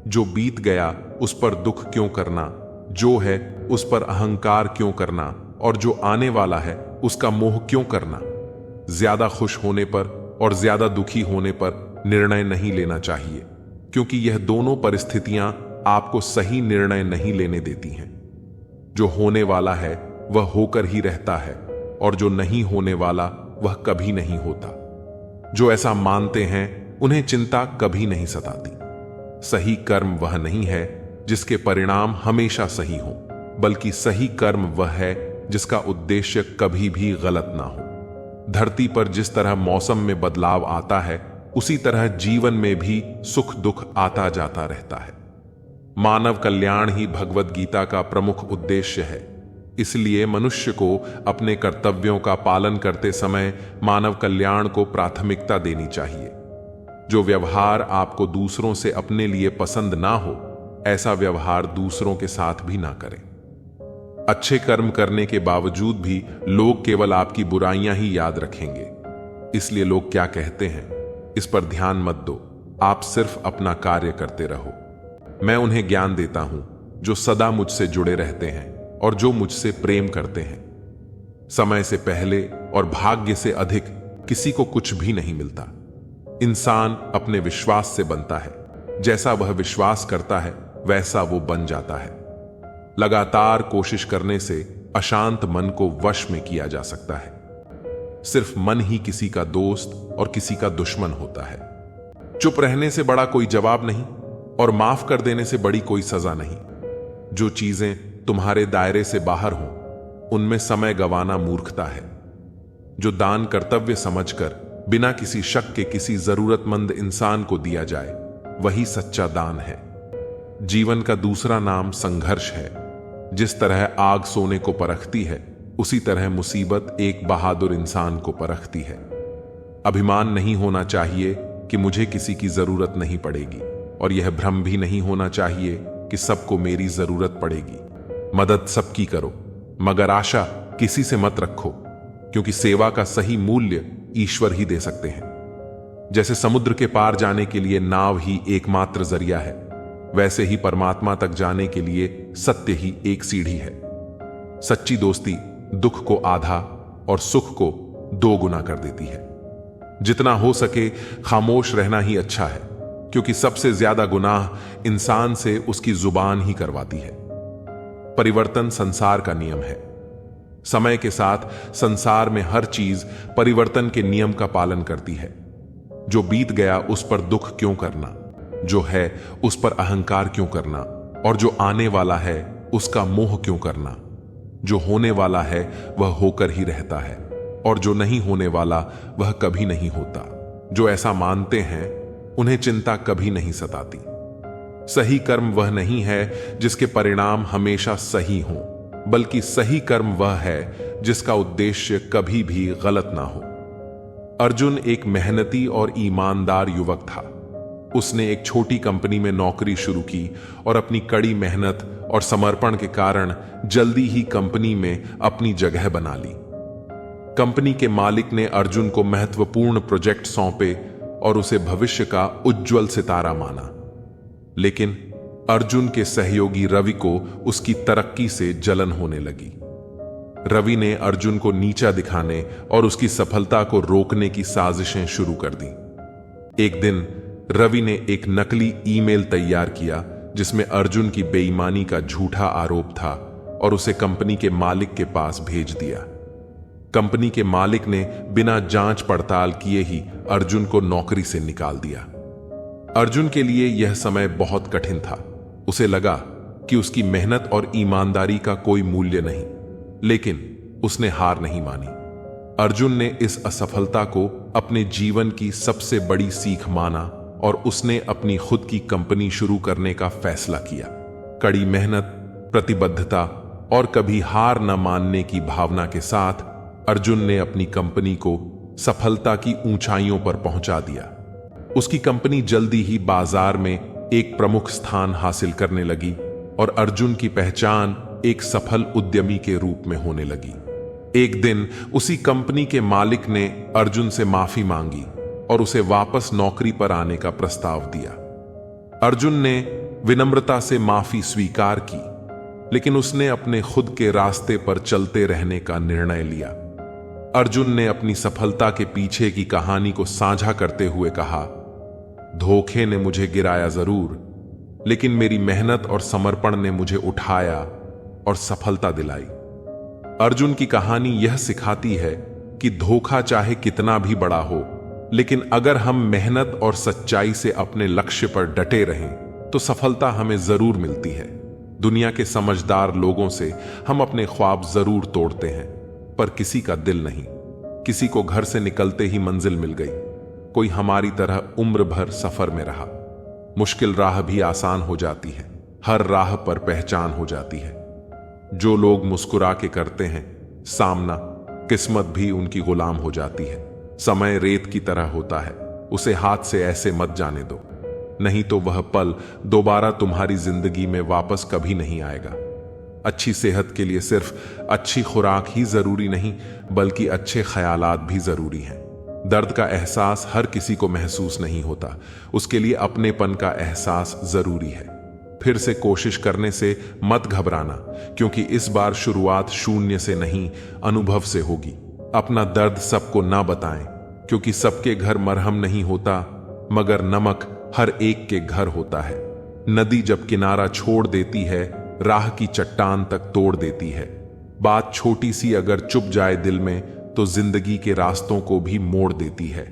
[SPEAKER 1] जो बीत गया उस पर दुख क्यों करना, जो है उस पर अहंकार क्यों करना, और जो आने वाला है उसका मोह क्यों करना। ज्यादा खुश होने पर और ज्यादा दुखी होने पर निर्णय नहीं लेना चाहिए, क्योंकि यह दोनों परिस्थितियां आपको सही निर्णय नहीं लेने देती हैं। जो होने वाला है वह होकर ही रहता है, और जो नहीं होने वाला वह कभी नहीं होता। जो ऐसा मानते हैं उन्हें चिंता कभी नहीं सताती। सही कर्म वह नहीं है जिसके परिणाम हमेशा सही हो, बल्कि सही कर्म वह है जिसका उद्देश्य कभी भी गलत ना हो। धरती पर जिस तरह मौसम में बदलाव आता है, उसी तरह जीवन में भी सुख दुख आता जाता रहता है। मानव कल्याण ही भगवद गीता का प्रमुख उद्देश्य है। इसलिए मनुष्य को अपने कर्तव्यों का पालन करते समय मानव कल्याण को प्राथमिकता देनी चाहिए। जो व्यवहार आपको दूसरों से अपने लिए पसंद ना हो, ऐसा व्यवहार दूसरों के साथ भी ना करें। अच्छे कर्म करने के बावजूद भी लोग केवल आपकी बुराइयां ही याद रखेंगे। इसलिए लोग क्या कहते हैं इस पर ध्यान मत दो, आप सिर्फ अपना कार्य करते रहो। मैं उन्हें ज्ञान देता हूं जो सदा मुझसे जुड़े रहते हैं और जो मुझसे प्रेम करते हैं। समय से पहले और भाग्य से अधिक किसी को कुछ भी नहीं मिलता। इंसान अपने विश्वास से बनता है। जैसा वह विश्वास करता है वैसा वो बन जाता है। लगातार कोशिश करने से अशांत मन को वश में किया जा सकता है। सिर्फ मन ही किसी का दोस्त और किसी का दुश्मन होता है। चुप रहने से बड़ा कोई जवाब नहीं और माफ कर देने से बड़ी कोई सजा नहीं। जो चीजें तुम्हारे दायरे से बाहर हों, उनमें समय गंवाना मूर्खता है। जो दान कर्तव्य समझकर बिना किसी शक के किसी जरूरतमंद इंसान को दिया जाए, वही सच्चा दान है। जीवन का दूसरा नाम संघर्ष है। जिस तरह आग सोने को परखती है, उसी तरह मुसीबत एक बहादुर इंसान को परखती है। अभिमान नहीं होना चाहिए कि मुझे किसी की जरूरत नहीं पड़ेगी, और यह भ्रम भी नहीं होना चाहिए कि सबको मेरी जरूरत पड़ेगी। मदद सबकी करो, मगर आशा किसी से मत रखो, क्योंकि सेवा का सही मूल्य ईश्वर ही दे सकते हैं। जैसे समुद्र के पार जाने के लिए नाव ही एकमात्र जरिया है, वैसे ही परमात्मा तक जाने के लिए सत्य ही एक सीढ़ी है। सच्ची दोस्ती दुख को आधा और सुख को 2 गुना कर देती है। जितना हो सके खामोश रहना ही अच्छा है, क्योंकि सबसे ज्यादा गुनाह इंसान से उसकी जुबान ही करवाती है। परिवर्तन संसार का नियम है। समय के साथ संसार में हर चीज परिवर्तन के नियम का पालन करती है। जो बीत गया उस पर दुख क्यों करना, जो है उस पर अहंकार क्यों करना, और जो आने वाला है उसका मोह क्यों करना। जो होने वाला है वह होकर ही रहता है, और जो नहीं होने वाला वह कभी नहीं होता। जो ऐसा मानते हैं उन्हें चिंता कभी नहीं सताती। सही कर्म वह नहीं है जिसके परिणाम हमेशा सही हों, बल्कि सही कर्म वह है जिसका उद्देश्य कभी भी गलत ना हो। अर्जुन एक मेहनती और ईमानदार युवक था। उसने एक छोटी कंपनी में नौकरी शुरू की और अपनी कड़ी मेहनत और समर्पण के कारण जल्दी ही कंपनी में अपनी जगह बना ली। कंपनी के मालिक ने अर्जुन को महत्वपूर्ण प्रोजेक्ट सौंपे और उसे भविष्य का उज्जवल सितारा माना। लेकिन अर्जुन के सहयोगी रवि को उसकी तरक्की से जलन होने लगी। रवि ने अर्जुन को नीचा दिखाने और उसकी सफलता को रोकने की साजिशें शुरू कर दी। एक दिन रवि ने एक नकली ईमेल तैयार किया जिसमें अर्जुन की बेईमानी का झूठा आरोप था और उसे कंपनी के मालिक के पास भेज दिया। कंपनी के मालिक ने बिना जांच पड़ताल किए ही अर्जुन को नौकरी से निकाल दिया। अर्जुन के लिए यह समय बहुत कठिन था। उसे लगा कि उसकी मेहनत और ईमानदारी का कोई मूल्य नहीं, लेकिन उसने हार नहीं मानी। अर्जुन ने इस असफलता को अपने जीवन की सबसे बड़ी सीख माना और उसने अपनी खुद की कंपनी शुरू करने का फैसला किया। कड़ी मेहनत, प्रतिबद्धता और कभी हार न मानने की भावना के साथ अर्जुन ने अपनी कंपनी को सफलता की ऊंचाइयों पर पहुंचा दिया। उसकी कंपनी जल्दी ही बाजार में एक प्रमुख स्थान हासिल करने लगी और अर्जुन की पहचान एक सफल उद्यमी के रूप में होने लगी। एक दिन उसी कंपनी के मालिक ने अर्जुन से माफी मांगी और उसे वापस नौकरी पर आने का प्रस्ताव दिया। अर्जुन ने विनम्रता से माफी स्वीकार की, लेकिन उसने अपने खुद के रास्ते पर चलते रहने का निर्णय लिया। अर्जुन ने अपनी सफलता के पीछे की कहानी को साझा करते हुए कहा, धोखे ने मुझे गिराया जरूर, लेकिन मेरी मेहनत और समर्पण ने मुझे उठाया और सफलता दिलाई। अर्जुन की कहानी यह सिखाती है कि धोखा चाहे कितना भी बड़ा हो, लेकिन अगर हम मेहनत और सच्चाई से अपने लक्ष्य पर डटे रहें तो सफलता हमें जरूर मिलती है। दुनिया के समझदार लोगों से हम अपने ख्वाब जरूर तोड़ते हैं, पर किसी का दिल नहीं। किसी को घर से निकलते ही मंजिल मिल गई, कोई हमारी तरह उम्र भर सफर में रहा। मुश्किल राह भी आसान हो जाती है, हर राह पर पहचान हो जाती है। जो लोग मुस्कुरा के करते हैं सामना, किस्मत भी उनकी गुलाम हो जाती है। समय रेत की तरह होता है, उसे हाथ से ऐसे मत जाने दो, नहीं तो वह पल दोबारा तुम्हारी जिंदगी में वापस कभी नहीं आएगा। अच्छी सेहत के लिए सिर्फ अच्छी खुराक ही जरूरी नहीं, बल्कि अच्छे ख्यालात भी जरूरी हैं। दर्द का एहसास हर किसी को महसूस नहीं होता, उसके लिए अपनेपन का एहसास जरूरी है। फिर से कोशिश करने से मत घबराना, क्योंकि इस बार शुरुआत शून्य से नहीं, अनुभव से होगी। अपना दर्द सबको ना बताएं, क्योंकि सबके घर मरहम नहीं होता, मगर नमक हर एक के घर होता है। नदी जब किनारा छोड़ देती है, राह की चट्टान तक तोड़ देती है। बात छोटी सी अगर चुप जाए दिल में, तो जिंदगी के रास्तों को भी मोड़ देती है।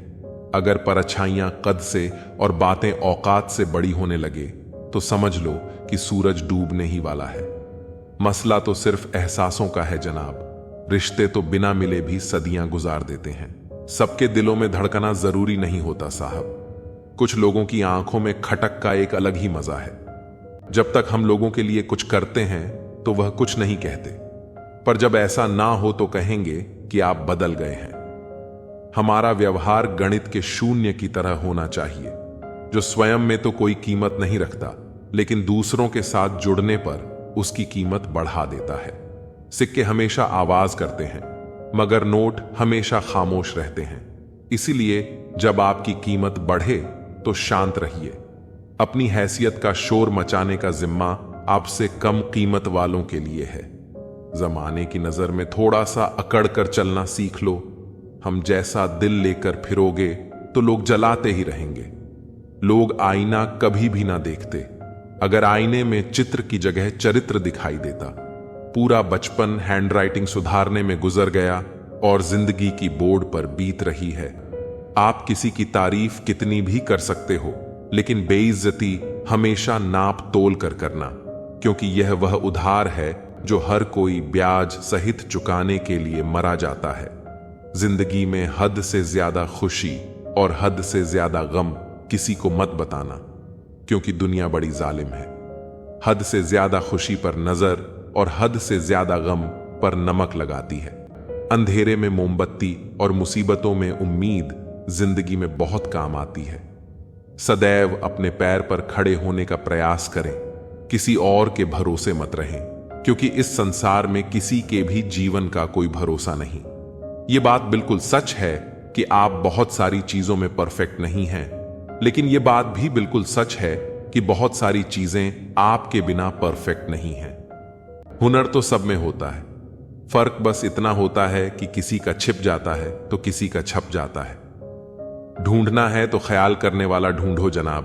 [SPEAKER 1] अगर परछाइयां कद से और बातें औकात से बड़ी होने लगे तो समझ लो कि सूरज डूबने ही वाला है। मसला तो सिर्फ एहसासों का है जनाब। रिश्ते तो बिना मिले भी सदियां गुजार देते हैं। सबके दिलों में धड़कना जरूरी नहीं होता साहब। कुछ लोगों की आंखों में खटक का एक अलग ही मजा है। जब तक हम लोगों के लिए कुछ करते हैं तो वह कुछ नहीं कहते, पर जब ऐसा ना हो तो कहेंगे कि आप बदल गए हैं। हमारा व्यवहार गणित के शून्य की तरह होना चाहिए, जो स्वयं में तो कोई कीमत नहीं रखता, लेकिन दूसरों के साथ जुड़ने पर उसकी कीमत बढ़ा देता है। सिक्के हमेशा आवाज करते हैं, मगर नोट हमेशा खामोश रहते हैं। इसीलिए जब आपकी कीमत बढ़े तो शांत रहिए। अपनी हैसियत का शोर मचाने का जिम्मा आपसे कम कीमत वालों के लिए है। जमाने की नजर में थोड़ा सा अकड़ कर चलना सीख लो। हम जैसा दिल लेकर फिरोगे तो लोग जलाते ही रहेंगे। लोग आईना कभी भी ना देखते। अगर आईने में चित्र की जगह चरित्र दिखाई देता। पूरा बचपन हैंडराइटिंग सुधारने में गुजर गया और जिंदगी की बोर्ड पर बीत रही है। आप किसी की तारीफ कितनी भी कर सकते हो, लेकिन बेइज्जती हमेशा नाप तोल कर करना, क्योंकि यह वह उधार है जो हर कोई ब्याज सहित चुकाने के लिए मरा जाता है। जिंदगी में हद से ज्यादा खुशी और हद से ज्यादा गम किसी को मत बताना, क्योंकि दुनिया बड़ी जालिम है। हद से ज्यादा खुशी पर नजर और हद से ज्यादा गम पर नमक लगाती है। अंधेरे में मोमबत्ती और मुसीबतों में उम्मीद जिंदगी में बहुत काम आती है। सदैव अपने पैर पर खड़े होने का प्रयास करें, किसी और के भरोसे मत रहें, क्योंकि इस संसार में किसी के भी जीवन का कोई भरोसा नहीं। यह बात बिल्कुल सच है कि आप बहुत सारी चीजों में परफेक्ट नहीं हैं, लेकिन यह बात भी बिल्कुल सच है कि बहुत सारी चीजें आपके बिना परफेक्ट नहीं हैं। हुनर तो सब में होता है, फर्क बस इतना होता है कि किसी का छिप जाता है तो किसी का छप जाता है। ढूंढना है तो ख्याल करने वाला ढूंढो जनाब,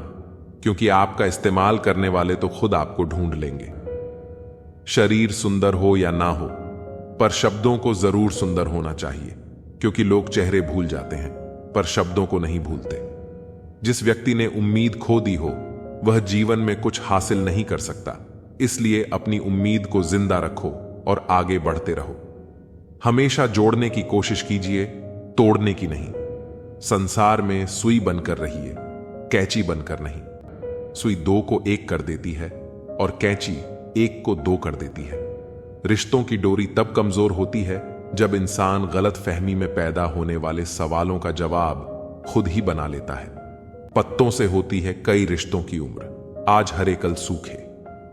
[SPEAKER 1] क्योंकि आपका इस्तेमाल करने वाले तो खुद आपको ढूंढ लेंगे। शरीर सुंदर हो या ना हो, पर शब्दों को जरूर सुंदर होना चाहिए, क्योंकि लोग चेहरे भूल जाते हैं पर शब्दों को नहीं भूलते। जिस व्यक्ति ने उम्मीद खो दी हो वह जीवन में कुछ हासिल नहीं कर सकता, इसलिए अपनी उम्मीद को जिंदा रखो और आगे बढ़ते रहो। हमेशा जोड़ने की कोशिश कीजिए, तोड़ने की नहीं। संसार में सुई बनकर रहिए, कैंची बनकर नहीं। सुई दो को एक कर देती है और कैंची एक को दो कर देती है। रिश्तों की डोरी तब कमजोर होती है जब इंसान गलत फहमी में पैदा होने वाले सवालों का जवाब खुद ही बना लेता है। पत्तों से होती है कई रिश्तों की उम्र, आज हरे कल सूखे।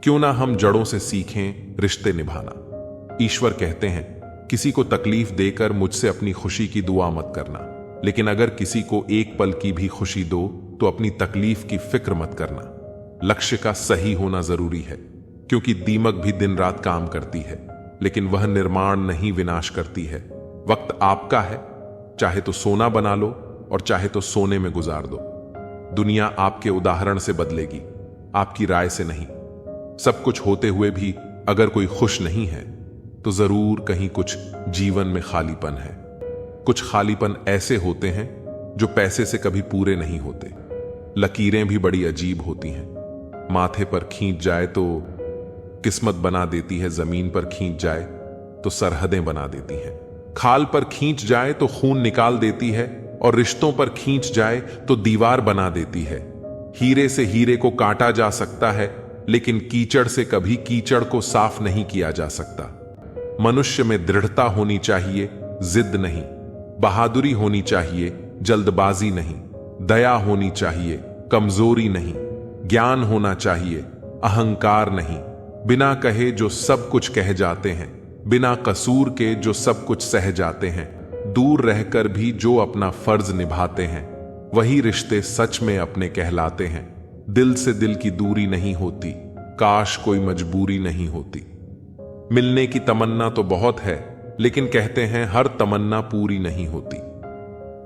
[SPEAKER 1] क्यों ना हम जड़ों से सीखें रिश्ते निभाना। ईश्वर कहते हैं, किसी को तकलीफ देकर मुझसे अपनी खुशी की दुआ मत करना, लेकिन अगर किसी को एक पल की भी खुशी दो तो अपनी तकलीफ की फिक्र मत करना। लक्ष्य का सही होना जरूरी है, क्योंकि दीमक भी दिन रात काम करती है, लेकिन वह निर्माण नहीं विनाश करती है। वक्त आपका है, चाहे तो सोना बना लो और चाहे तो सोने में गुजार दो। दुनिया आपके उदाहरण से बदलेगी, आपकी राय से नहीं। सब कुछ होते हुए भी अगर कोई खुश नहीं है तो जरूर कहीं कुछ जीवन में खालीपन है। कुछ खालीपन ऐसे होते हैं जो पैसे से कभी पूरे नहीं होते। लकीरें भी बड़ी अजीब होती हैं। माथे पर खींच जाए तो किस्मत बना देती है, जमीन पर खींच जाए तो सरहदें बना देती हैं। खाल पर खींच जाए तो खून निकाल देती है और रिश्तों पर खींच जाए तो दीवार बना देती है। हीरे से हीरे को काटा जा सकता है, लेकिन कीचड़ से कभी कीचड़ को साफ नहीं किया जा सकता। मनुष्य में दृढ़ता होनी चाहिए, जिद नहीं। बहादुरी होनी चाहिए, जल्दबाजी नहीं। दया होनी चाहिए, कमजोरी नहीं। ज्ञान होना चाहिए, अहंकार नहीं। बिना कहे जो सब कुछ कह जाते हैं, बिना कसूर के जो सब कुछ सह जाते हैं, दूर रहकर भी जो अपना फर्ज निभाते हैं, वही रिश्ते सच में अपने कहलाते हैं। दिल से दिल की दूरी नहीं होती, काश कोई मजबूरी नहीं होती। मिलने की तमन्ना तो बहुत है, लेकिन कहते हैं हर तमन्ना पूरी नहीं होती।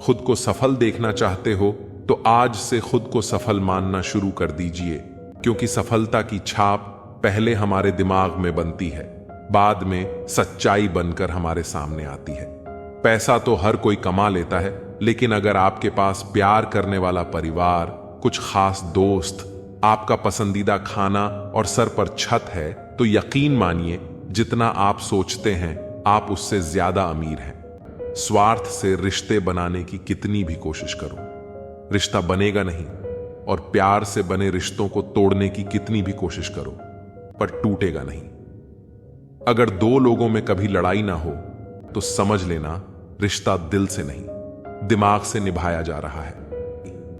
[SPEAKER 1] खुद को सफल देखना चाहते हो तो आज से खुद को सफल मानना शुरू कर दीजिए, क्योंकि सफलता की छाप पहले हमारे दिमाग में बनती है, बाद में सच्चाई बनकर हमारे सामने आती है। पैसा तो हर कोई कमा लेता है, लेकिन अगर आपके पास प्यार करने वाला परिवार, कुछ खास दोस्त, आपका पसंदीदा खाना और सर पर छत है, तो यकीन मानिए जितना आप सोचते हैं आप उससे ज्यादा अमीर हैं। स्वार्थ से रिश्ते बनाने की कितनी भी कोशिश करो, रिश्ता बनेगा नहीं, और प्यार से बने रिश्तों को तोड़ने की कितनी भी कोशिश करो, पर टूटेगा नहीं। अगर दो लोगों में कभी लड़ाई ना हो तो समझ लेना रिश्ता दिल से नहीं, दिमाग से निभाया जा रहा है।